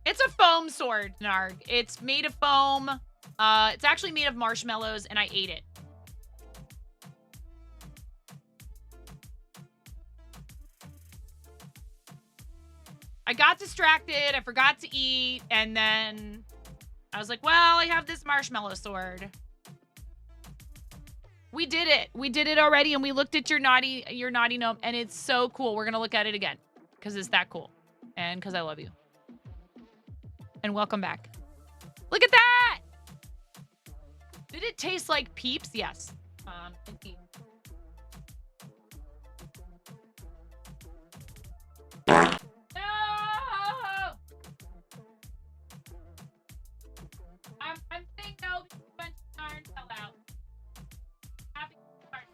It's a foam sword, Narg. It's made of foam. It's actually made of marshmallows, and I ate it. I got distracted. I forgot to eat, and then I was like, well, I have this marshmallow sword. We did it. We did it already, and we looked at your naughty gnome, and it's so cool. We're going to look at it again because it's that cool and because I love you. And welcome back. Look at that! Did it taste like Peeps? Yes. Indeed. No! I'm saying no because a bunch of darn fell out. Happy fart.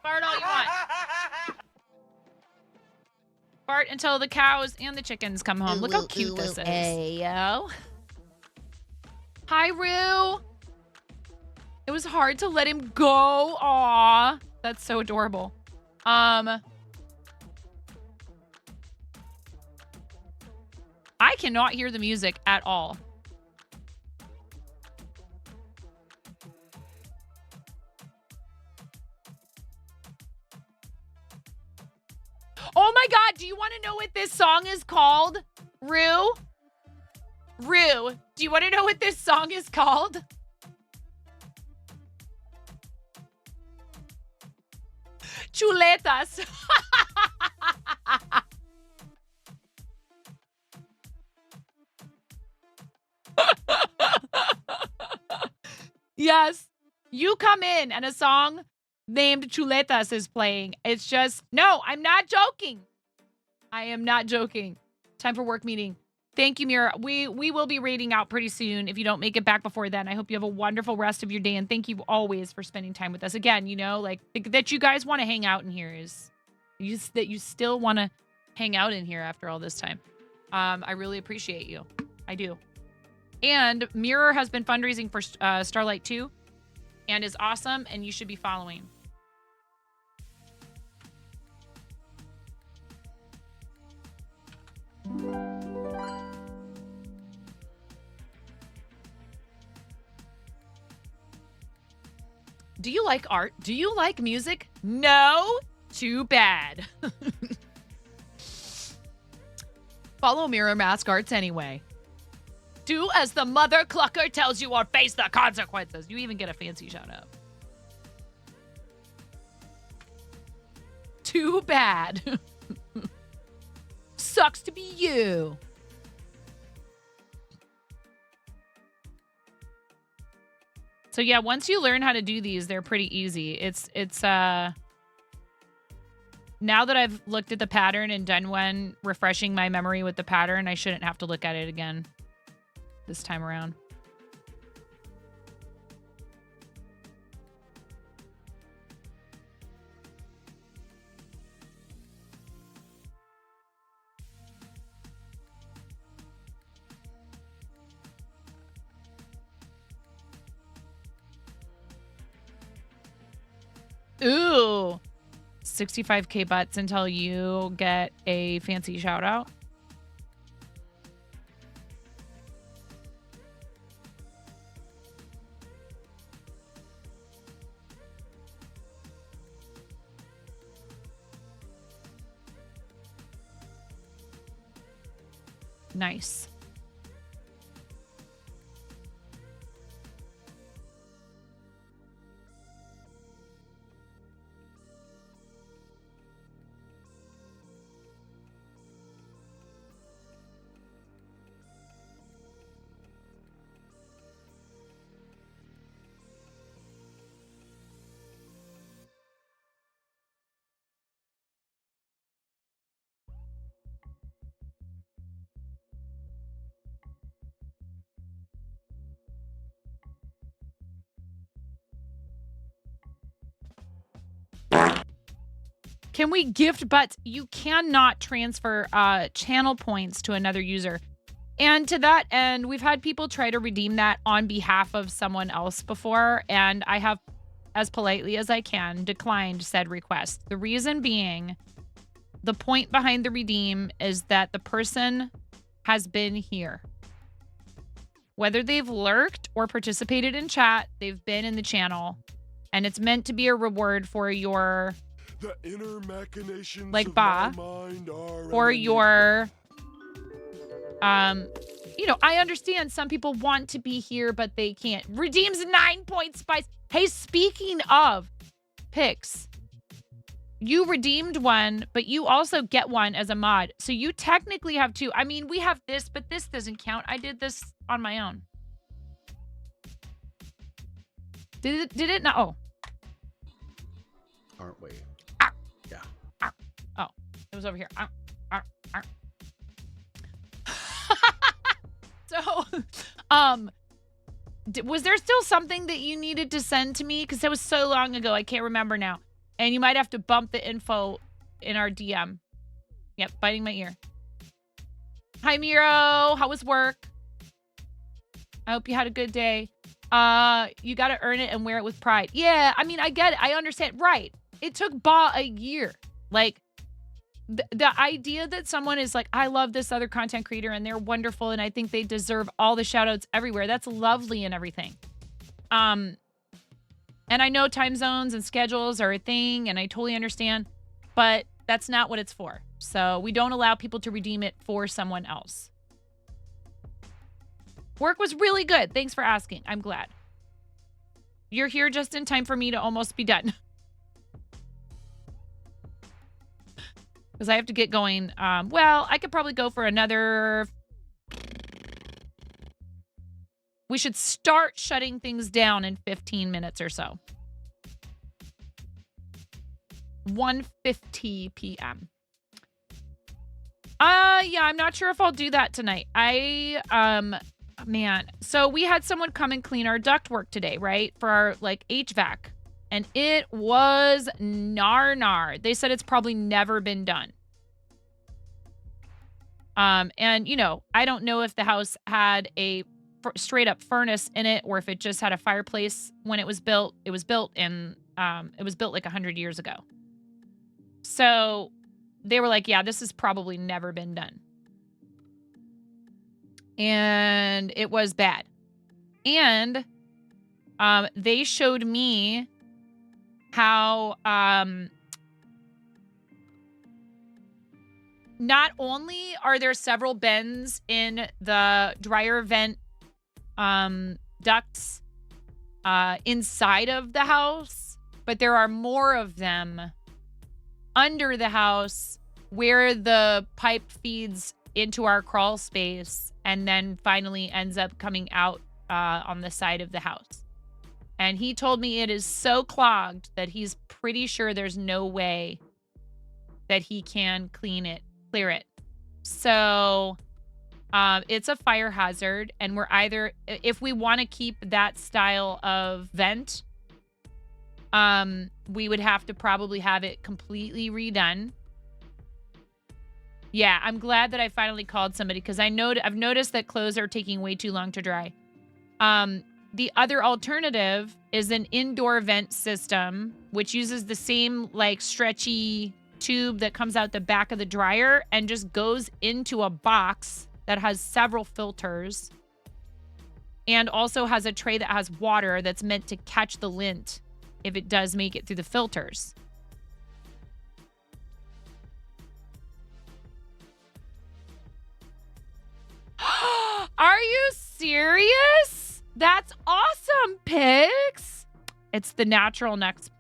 Fart all you want. Fart until the cows and the chickens come home. Look how cute this is. Ayo. Hi, Rue. It was hard to let him go. Aw. That's so adorable. I cannot hear the music at all. Oh my God, do you want to know what this song is called? Rue? Rue, do you want to know what this song is called? Chuletas. Yes. You come in and a song named Chuletas is playing. It's just, no, I'm not joking. I am not joking. Time for work meeting. Thank you, Mira. We will be raiding out pretty soon. If you don't make it back before then, I hope you have a wonderful rest of your day. And thank you always for spending time with us. Again, you know, like that you guys want to hang out in here is that you still want to hang out in here after all this time. I really appreciate you. I do. And Mirror has been fundraising for Starlight 2 and is awesome, and you should be following. Do you like art? Do you like music? No? Too bad. Follow Mirror Mask Arts anyway. Do as the mother clucker tells you or face the consequences. You even get a fancy shout out. Too bad. Sucks to be you. So yeah, once you learn how to do these, they're pretty easy. It's now that I've looked at the pattern and done one, refreshing my memory with the pattern, I shouldn't have to look at it again this time around. Ooh. 65k butts until you get a fancy shout out. Nice. Can we gift butts? You cannot transfer channel points to another user. And to that end, we've had people try to redeem that on behalf of someone else before, and I have, as politely as I can, declined said request. The reason being, the point behind the redeem is that the person has been here. Whether they've lurked or participated in chat, they've been in the channel, and it's meant to be a reward for your, The inner machinations like of Ba, my mind are for an your, you know, I understand some people want to be here, but they can't. Redeems 9-point spice. Hey, speaking of picks, you redeemed one, but you also get one as a mod. So you technically have two. I mean, we have this, but this doesn't count. I did this on my own. Did it not? Oh. Aren't we? Yeah. Oh, it was over here. So, was there still something that you needed to send to me? Because it was so long ago, I can't remember now. And you might have to bump the info in our DM. Yep, biting my ear. Hi, Miro. How was work? I hope you had a good day. You got to earn it and wear it with pride. Yeah, I mean, I get it. I understand. Right. It took Ba a year. Like, the idea that someone is like, I love this other content creator and they're wonderful and I think they deserve all the shout outs everywhere. That's lovely and everything. And I know time zones and schedules are a thing and I totally understand, but that's not what it's for. So we don't allow people to redeem it for someone else. Work was really good. Thanks for asking. I'm glad. You're here just in time for me to almost be done. Because I have to get going. Well, I could probably go for another... We should start shutting things down in 15 minutes or so. 1:50 p.m. Yeah, I'm not sure if I'll do that tonight. Man. So we had someone come and clean our ductwork today, right? For our, like, HVAC. And it was gnar. They said it's probably never been done. And, you know, I don't know if the house had a straight up furnace in it or if it just had a fireplace when it was built. It was built in, it was built like 100 years ago. So they were like, yeah, this has probably never been done. And it was bad. And, they showed me how not only are there several bends in the dryer vent ducts inside of the house, but there are more of them under the house where the pipe feeds into our crawl space and then finally ends up coming out on the side of the house. And he told me it is so clogged that he's pretty sure there's no way that he can clear it. So it's a fire hazard. And we're either, if we want to keep that style of vent, we would have to probably have it completely redone. Yeah, I'm glad that I finally called somebody because I've noticed that clothes are taking way too long to dry. The other alternative is an indoor vent system, which uses the same like stretchy tube that comes out the back of the dryer and just goes into a box that has several filters and also has a tray that has water that's meant to catch the lint if it does make it through the filters. Are you serious? That's awesome, Pix. It's the natural next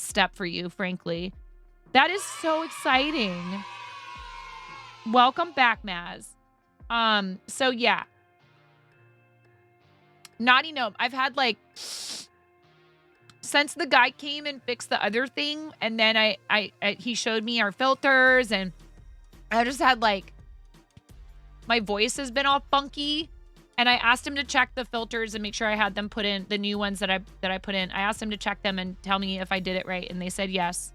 step for you, frankly. That is so exciting. Welcome back, Maz. So yeah. Naughty Gnome. I've had like since the guy came and fixed the other thing, and then he showed me our filters, and I just had like my voice has been all funky. And I asked him to check the filters and make sure I had them put in, the new ones that I put in. I asked him to check them and tell me if I did it right, and they said yes.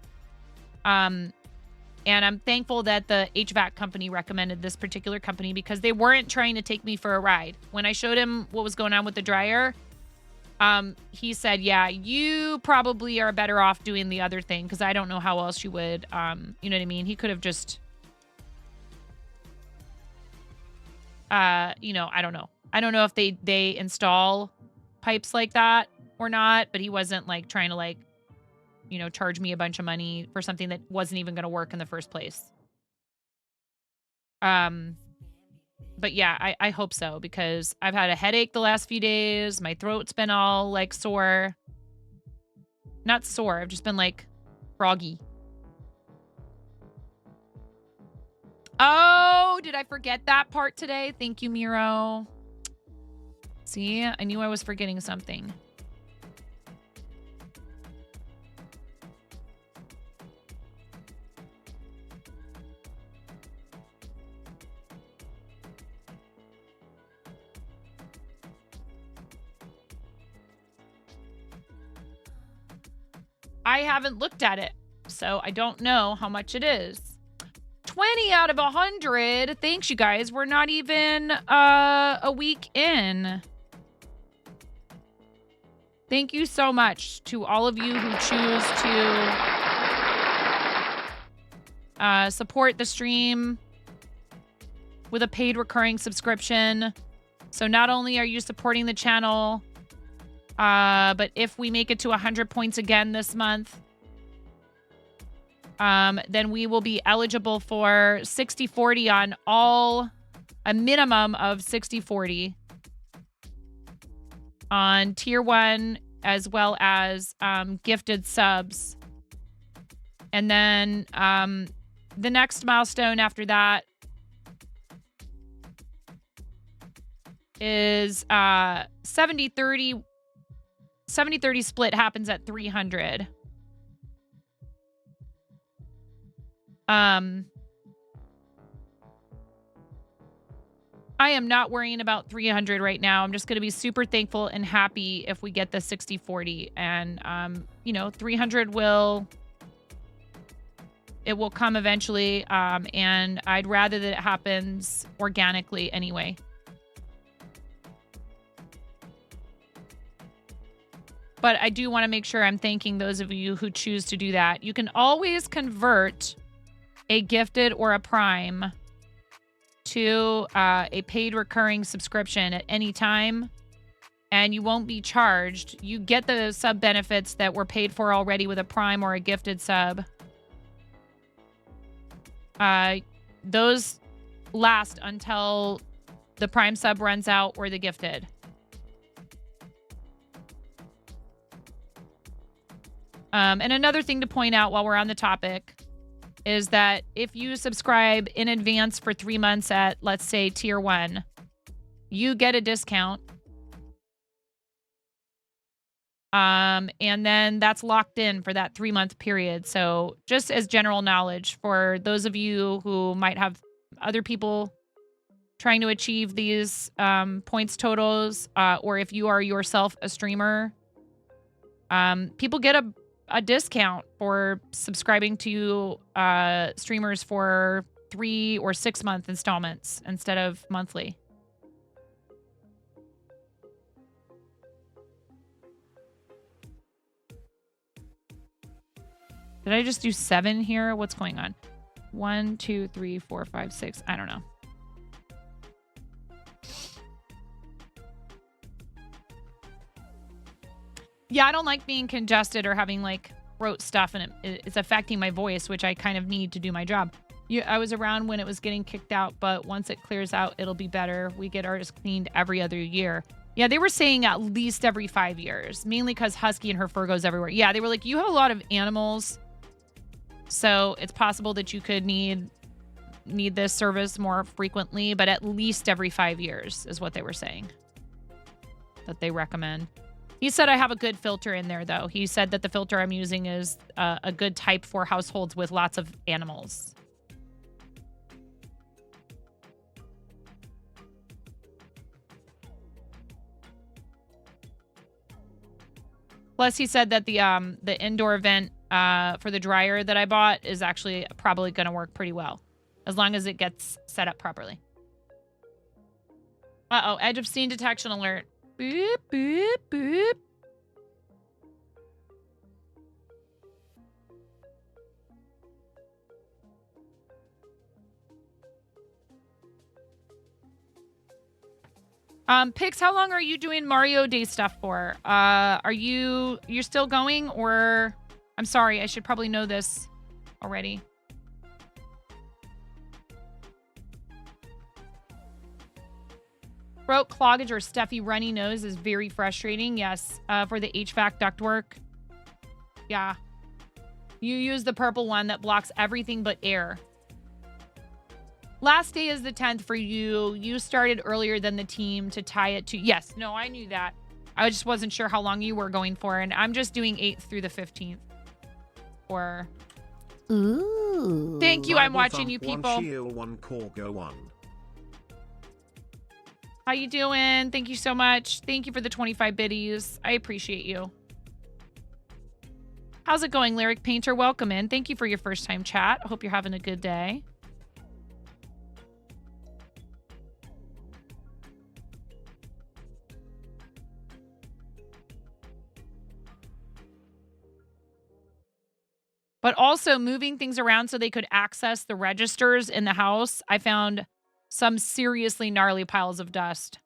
And I'm thankful that the HVAC company recommended this particular company because they weren't trying to take me for a ride. When I showed him what was going on with the dryer, he said, yeah, you probably are better off doing the other thing because I don't know how else you would, you know what I mean? He could have just, you know, I don't know. I don't know if they install pipes like that or not, but he wasn't like trying to like, you know, charge me a bunch of money for something that wasn't even going to work in the first place. But yeah, I hope so because I've had a headache the last few days. My throat's been all like sore. Not sore. I've just been like froggy. Oh, did I forget that part today? Thank you, Miro. See, I knew I was forgetting something. I haven't looked at it, so I don't know how much it is. 20 out of 100. Thanks, you guys. We're not even a week in. Thank you so much to all of you who choose to support the stream with a paid recurring subscription. So not only are you supporting the channel, but if we make it to 100 points again this month, then we will be eligible for 60/40 on all, a minimum of 60/40 on tier 1 as well as gifted subs. And then the next milestone after that is 70/30 split happens at 300. I am not worrying about 300 right now. I'm just going to be super thankful and happy if we get the 60/40. And, you know, 300 will come eventually. And I'd rather that it happens organically anyway. But I do want to make sure I'm thanking those of you who choose to do that. You can always convert a gifted or a prime to a paid recurring subscription at any time, and you won't be charged. You get the sub benefits that were paid for already with a prime or a gifted sub. Those last until the prime sub runs out or the gifted. And another thing to point out while we're on the topic is that if you subscribe in advance for 3 months at, let's say, tier 1, you get a discount. And then that's locked in for that 3-month period. So just as general knowledge for those of you who might have other people trying to achieve these points totals, or if you are yourself a streamer, people get a discount for subscribing to streamers for 3 or 6 month installments instead of monthly. Did I just do 7 here? What's going on? 1, 2, 3, 4, 5, 6. I don't know. Yeah, I don't like being congested or having like throat stuff, and it's affecting my voice, which I kind of need to do my job. I was around when it was getting kicked out, but once it clears out, it'll be better. We get ours cleaned every other year. Yeah, they were saying at least every 5 years, mainly because Husky and her fur goes everywhere. Yeah, they were like, you have a lot of animals, so it's possible that you could need this service more frequently, but at least every 5 years is what they were saying that they recommend. He said I have a good filter in there, though. He said that the filter I'm using is a good type for households with lots of animals. Plus, he said that the indoor vent for the dryer that I bought is actually probably going to work pretty well, as long as it gets set up properly. Uh-oh, edge of scene detection alert. Boop, boop, boop. Pix, how long are you doing Mario Day stuff for? You're still going, or I'm sorry, I should probably know this already. Throat cloggage or stuffy runny nose is very frustrating. Yes, for the HVAC ductwork. Yeah. You use the purple one that blocks everything but air. Last day is the 10th for you. You started earlier than the team to tie it to... Yes, no, I knew that. I just wasn't sure how long you were going for, and I'm just doing 8th through the 15th. Or... Ooh. Thank you, I'm watching you people. One shield, one Corgo, one. How you doing? Thank you so much. Thank you for the 25 biddies. I appreciate you. How's it going, Lyric Painter? Welcome in. Thank you for your first time chat. I hope you're having a good day. But also moving things around so they could access the registers in the house. I found some seriously gnarly piles of dust.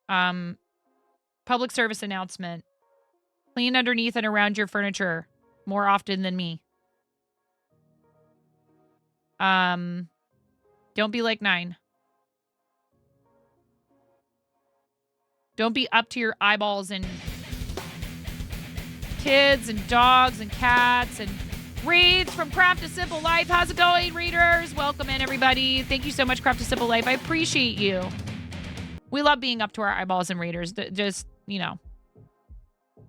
Public service announcement. Clean underneath and around your furniture more often than me. Don't be like 9. Don't be up to your eyeballs in kids and dogs and cats and reads from Craft a Simple Life. How's it going, readers? Welcome in, everybody. Thank you so much, Craft a Simple Life. I appreciate you. We love being up to our eyeballs and readers. Just, you know,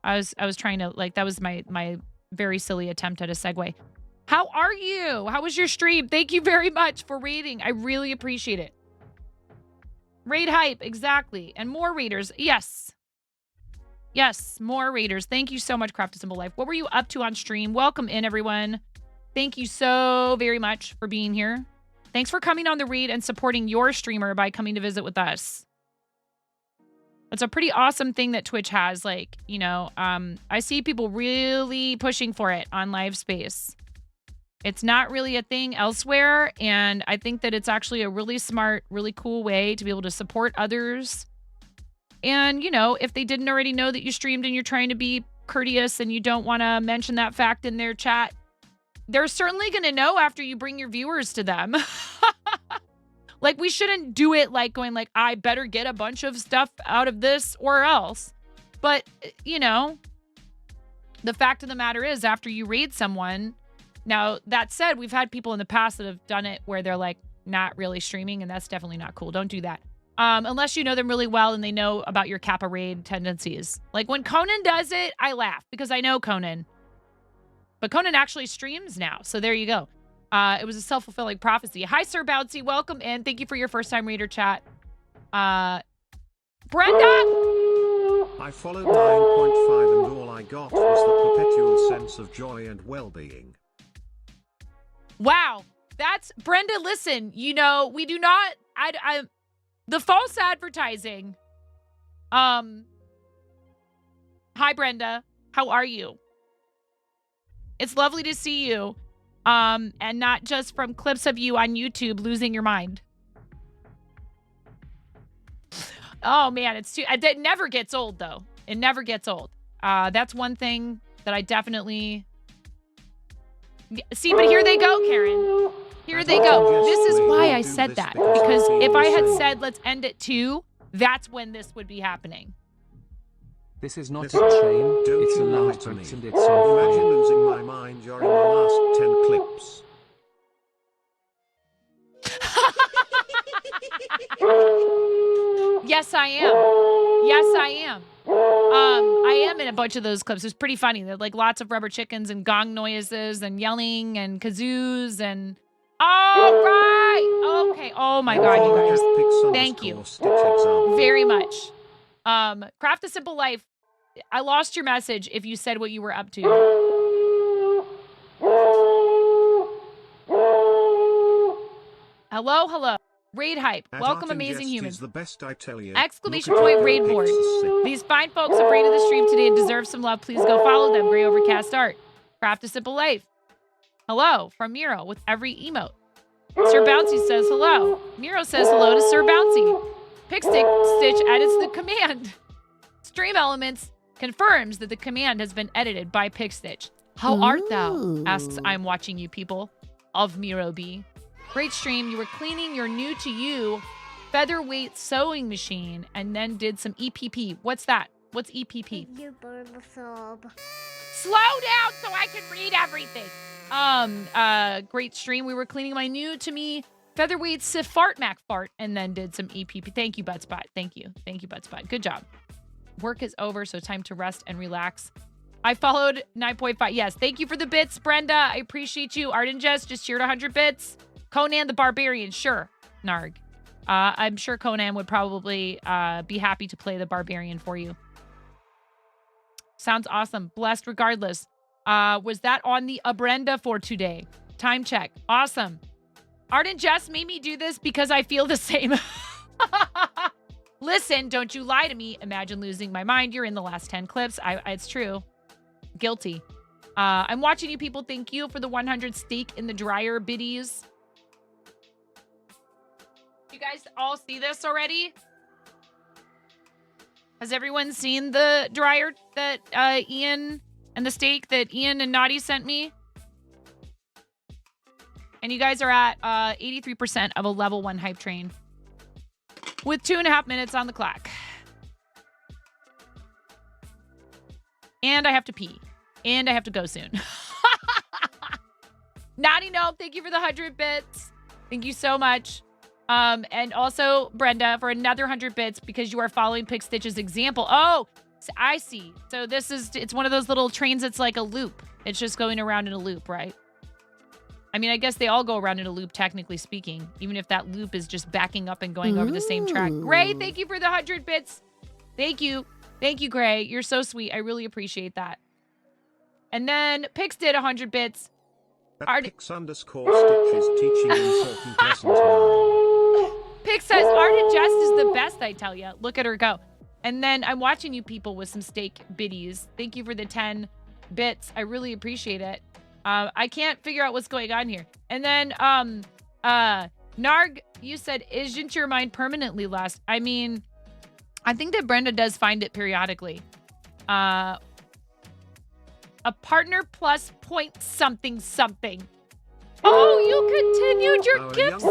I was trying to, like, that was my very silly attempt at a segue. How are you? How was your stream? Thank you very much for raiding. I really appreciate it. Raid hype, exactly. And more raiders. Yes. Yes, more raiders. Thank you so much, Craft a Simple Life. What were you up to on stream? Welcome in, everyone. Thank you so very much for being here. Thanks for coming on the raid and supporting your streamer by coming to visit with us. It's a pretty awesome thing that Twitch has. Like, you know, I see people really pushing for it on live space. It's not really a thing elsewhere, and I think that it's actually a really smart, really cool way to be able to support others. And, you know, if they didn't already know that you streamed and you're trying to be courteous and you don't want to mention that fact in their chat, they're certainly going to know after you bring your viewers to them. Like, we shouldn't do it like going like, I better get a bunch of stuff out of this or else. But, you know, the fact of the matter is, after you raid someone, now, that said, we've had people in the past that have done it where they're like not really streaming, and that's definitely not cool. Don't do that. Unless you know them really well and they know about your Kappa raid tendencies. Like when Conan does it, I laugh because I know Conan. But Conan actually streams now, so there you go. It was a self-fulfilling prophecy. Hi, Sir Bouncy. Welcome in. Thank you for your first-time reader chat. Brenda! I followed 9.5 and all I got was the perpetual sense of joy and well-being. Wow. That's... Brenda, listen. You know, we do not... the false advertising. Hi, Brenda. How are you? It's lovely to see you. And not just from clips of you on YouTube losing your mind. Oh, man, it's too... It never gets old, though. It never gets old. That's one thing that I definitely... See, but here they go, Karen. Here they go. This is why I said that. Because if I had said, let's end at 2, that's when this would be happening. This is not a Listen, chain, don't it's a you lie large to me. and it's so Imagine funny. losing my mind during the last 10 clips. Yes, I am. Yes, I am. I am in a bunch of those clips. It's pretty funny. They're like lots of rubber chickens and gong noises and yelling and kazoos and... All right. Okay. Oh, my God, you guys. Thank you very much. Craft a Simple Life. I lost your message if you said what you were up to. Hello, hello. Raid hype. At Welcome, Art amazing Ingest humans. is the best, I tell you. Exclamation Look at point the raid board. pixels. These fine folks have raided the stream today and deserve some love. Please go follow them. Gray Overcast Art. Craft a Simple Life. Hello from Miro with every emote. Sir Bouncy says hello. Miro says hello to Sir Bouncy. Stitch edits the command. Stream Elements confirms that the command has been edited by Stitch. How art thou? Asks I'm watching you people of Miro B. Great stream. You were cleaning your new to you featherweight sewing machine and then did some EPP. What's that? What's EPP? Slow down so I can read everything. Great stream. We were cleaning my new to me featherweight fart mac fart and then did some EPP. Thank you, Buttspot. Thank you. Thank you, Buttspot. Good job. Work is over, so time to rest and relax. I followed 9.5. Yes, thank you for the bits, Brenda. I appreciate you. Art and Jess just cheered 100 bits. Conan the Barbarian, sure. Narg. I'm sure Conan would probably be happy to play the Barbarian for you. Sounds awesome. Blessed regardless. Was that on the Brenda for today? Time check. Awesome. Art and Jess made me do this because I feel the same. Listen, don't you lie to me. Imagine losing my mind. You're in the last 10 clips. It's true. Guilty. I'm watching you people. Thank you for the 100 steak in the dryer biddies. You guys all see this already? Has everyone seen the dryer that Ian and the steak that Ian and Naughty sent me? And you guys are at 83% of a level 1 hype train with 2.5 minutes on the clock. And I have to pee. And I have to go soon. Naughty Nope, thank you for the 100 bits. Thank you so much. And also, Brenda, for another 100 bits because you are following Stitch's example. Oh, I see. So it's one of those little trains that's like a loop. It's just going around in a loop, right? I mean, I guess they all go around in a loop, technically speaking, even if that loop is just backing up and going over the same track. Gray, thank you for the 100 bits. Thank you. Thank you, Gray. You're so sweet. I really appreciate that. And then Pix did 100 bits. At Pix_Stitch is teaching important lessons now. Pix says, Art and Jest is the best, I tell you. Look at her go. And then I'm watching you people with some steak biddies. Thank you for the 10 bits. I really appreciate it. I can't figure out what's going on here. And then, Narg, you said, isn't your mind permanently lost? I mean, I think that Brenda does find it periodically. A partner plus point something something. Oh, you continued your gift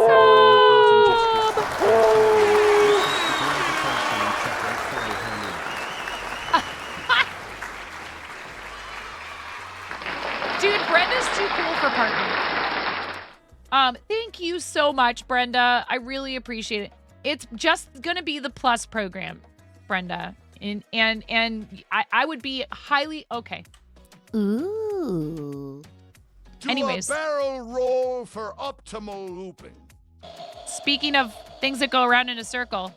Dude, Brenda's too cool for partner. Thank you so much, Brenda. I really appreciate it. It's just gonna be the plus program, Brenda. And I would be highly okay. Ooh. Anyways. To a barrel roll for optimal looping. Speaking of things that go around in a circle.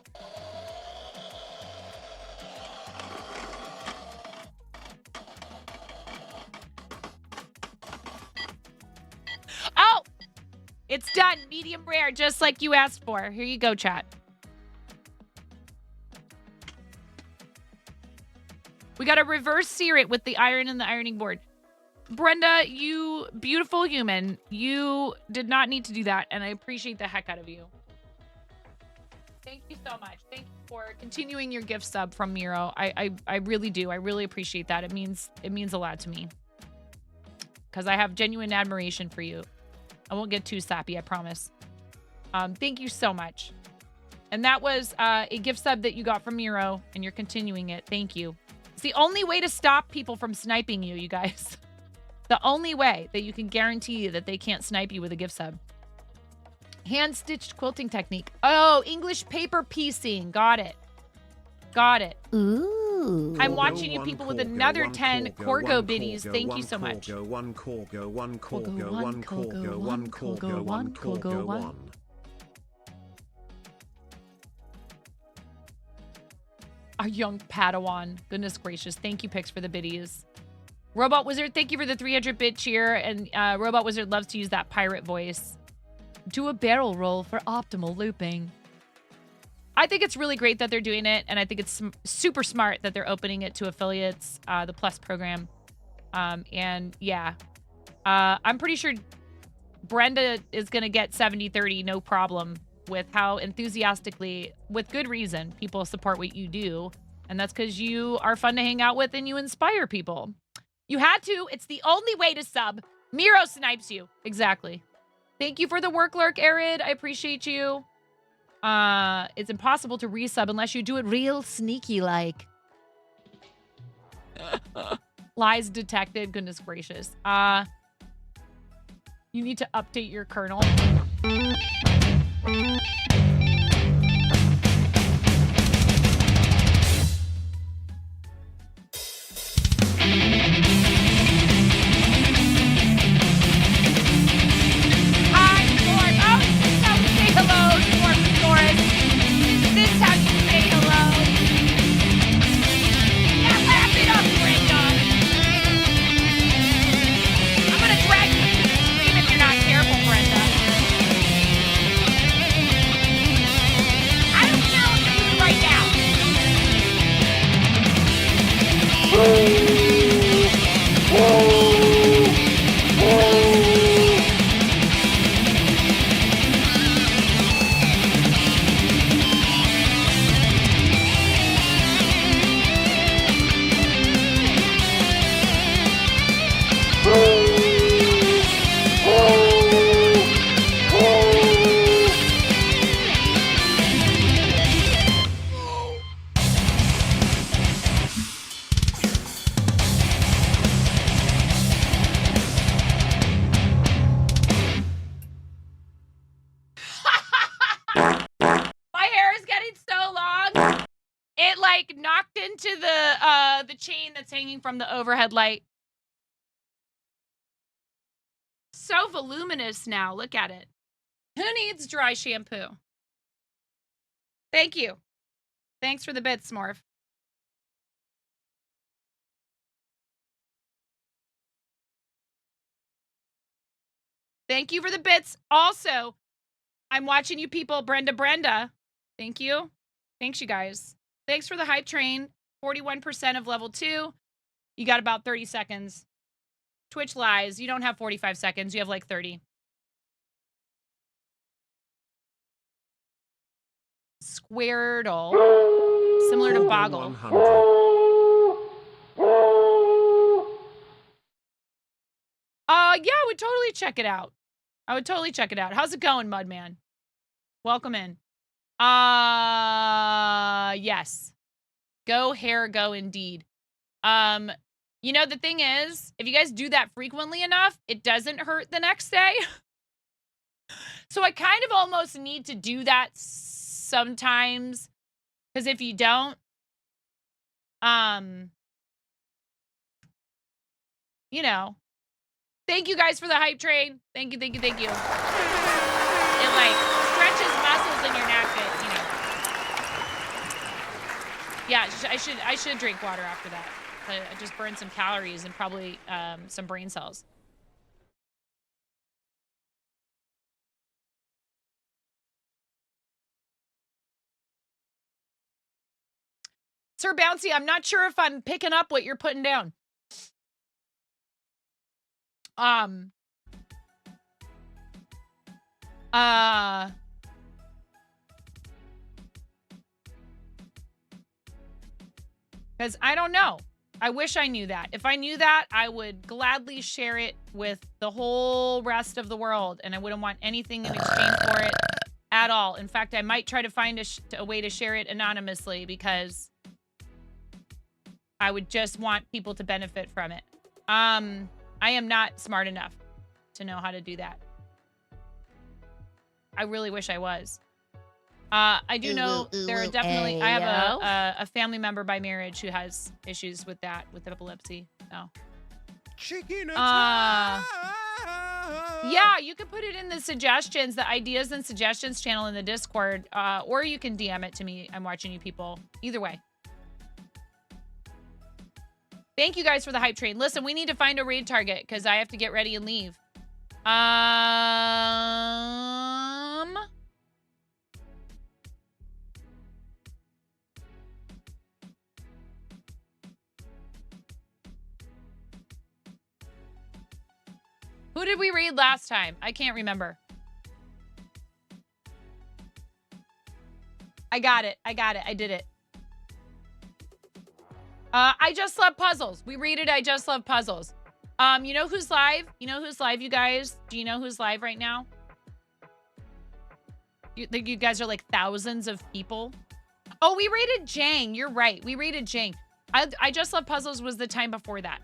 Oh! It's done. Medium rare, just like you asked for. Here you go, chat. We got to reverse sear it with the iron and the ironing board. Brenda, you beautiful human. You did not need to do that, and I appreciate the heck out of you. Thank you so much. Thank you for continuing your gift sub from Miro. I really do. I really appreciate that. It means a lot to me. Because I have genuine admiration for you. I won't get too sappy, I promise. Thank you so much. And that was a gift sub that you got from Miro, and you're continuing it. Thank you. It's the only way to stop people from sniping you, you guys. The only way that you can guarantee that they can't snipe you with a gift sub. Hand-stitched quilting technique. Oh, English paper piecing. Got it. Got it. Ooh. I'm watching you people with another 10 Corgo biddies. Thank you so much. One Corgo, one Corgo, one Corgo, one Corgo, one Corgo, one. Our young Padawan. Goodness gracious. Thank you, Pix, for the biddies. Robot Wizard, thank you for the 300-bit cheer. And Robot Wizard loves to use that pirate voice. Do a barrel roll for optimal looping. I think it's really great that they're doing it, and I think it's super smart that they're opening it to affiliates, the Plus program. And yeah, I'm pretty sure Brenda is going to get 70-30, no problem, with how enthusiastically, with good reason, people support what you do. And that's because you are fun to hang out with and you inspire people. You had to. It's the only way to sub. Miro snipes you. Exactly. Thank you for the work lurk, Arid. I appreciate you. It's impossible to resub unless you do it real sneaky like. Lies detected. Goodness gracious. You need to update your kernel. The chain that's hanging from the overhead light. So voluminous now. Look at it. Who needs dry shampoo? Thank you. Thanks for the bits, Smorf. Thank you for the bits. Also, I'm watching you people. Brenda. Thank you. Thanks, you guys. Thanks for the hype train. 41% of level 2. You got about 30 seconds. Twitch lies. You don't have 45 seconds. You have like 30. Squirtle. Similar to Boggle. Yeah, I would totally check it out. How's it going, Mudman? Welcome in. Yes. Go hair, go indeed. You know, the thing is, if you guys do that frequently enough, it doesn't hurt the next day. So I kind of almost need to do that sometimes. Because if you don't, you know. Thank you guys for the hype train. Thank you. It like stretches muscles in your neck, you know. Yeah, I should drink water after that. I just burned some calories and probably some brain cells. Sir Bouncy, I'm not sure if I'm picking up what you're putting down. Because I don't know. I wish I knew that. If I knew that, I would gladly share it with the whole rest of the world, and I wouldn't want anything in exchange for it at all. In fact, I might try to find a way to share it anonymously because I would just want people to benefit from it. I am not smart enough to know how to do that. I really wish I was. I do know there are definitely, I have a family member by marriage who has issues with that, with epilepsy. So. Yeah, you can put it in the suggestions, the ideas and suggestions channel in the Discord, or you can DM it to me. I'm watching you people. Either way. Thank you guys for the hype train. Listen, we need to find a raid target because I have to get ready and leave. Who did we raid last time? I can't remember. I got it. I did it. I Just Love Puzzles. We raided I Just Love Puzzles. You know who's live? You know who's live, you guys? Do you know who's live right now? You think you guys are like thousands of people? Oh, we raided Jang. You're right. We raided Jang. I Just Love Puzzles was the time before that.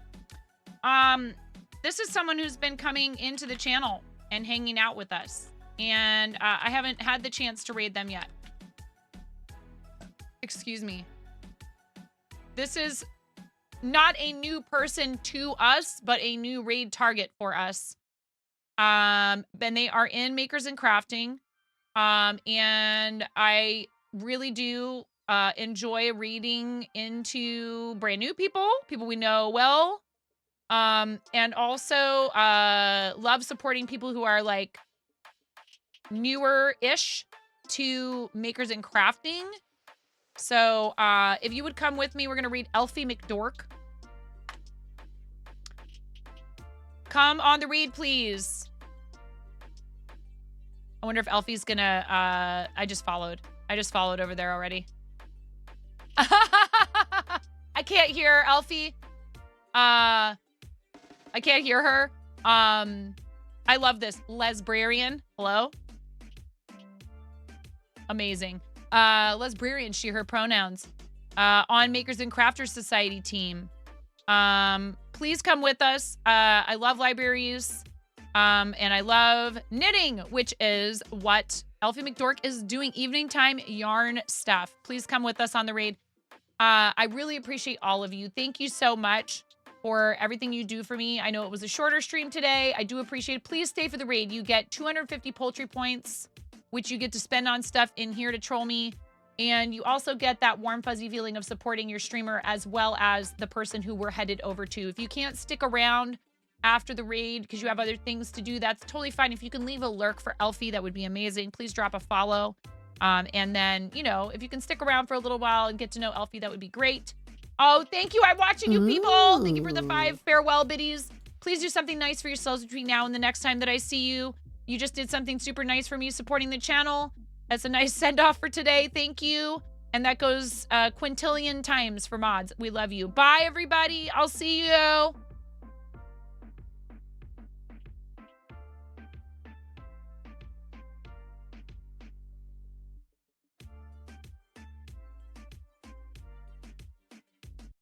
This is someone who's been coming into the channel and hanging out with us. And I haven't had the chance to raid them yet. Excuse me. This is not a new person to us, but a new raid target for us. And they are in Makers and Crafting. And I really do enjoy reading into brand new people we know well. And also love supporting people who are like newer-ish to Makers and Crafting. So if you would come with me, we're going to read Elfie McDork. Come on the read, please. I wonder if Elfie's going to... I just followed over there already. I can't hear Elfie. I can't hear her. I love this. Lesbrarian. Hello? Amazing. Lesbrarian, she, her pronouns. On Makers and Crafters Society team. Please come with us. I love libraries. And I love knitting, which is what Elfie McDork is doing. Evening time yarn stuff. Please come with us on the raid. I really appreciate all of you. Thank you so much for everything you do for me. I know it was a shorter stream today. I do appreciate it. Please stay for the raid. You get 250 poultry points, which you get to spend on stuff in here to troll me. And you also get that warm, fuzzy feeling of supporting your streamer as well as the person who we're headed over to. If you can't stick around after the raid because you have other things to do, that's totally fine. If you can leave a lurk for Elfie, that would be amazing. Please drop a follow. And then, you know, if you can stick around for a little while and get to know Elfie, that would be great. Oh, thank you. I'm watching you people. Thank you for the 5 farewell biddies. Please do something nice for yourselves between now and the next time that I see you. You just did something super nice for me supporting the channel. That's a nice send-off for today. Thank you. And that goes quintillion times for mods. We love you. Bye, everybody. I'll see you.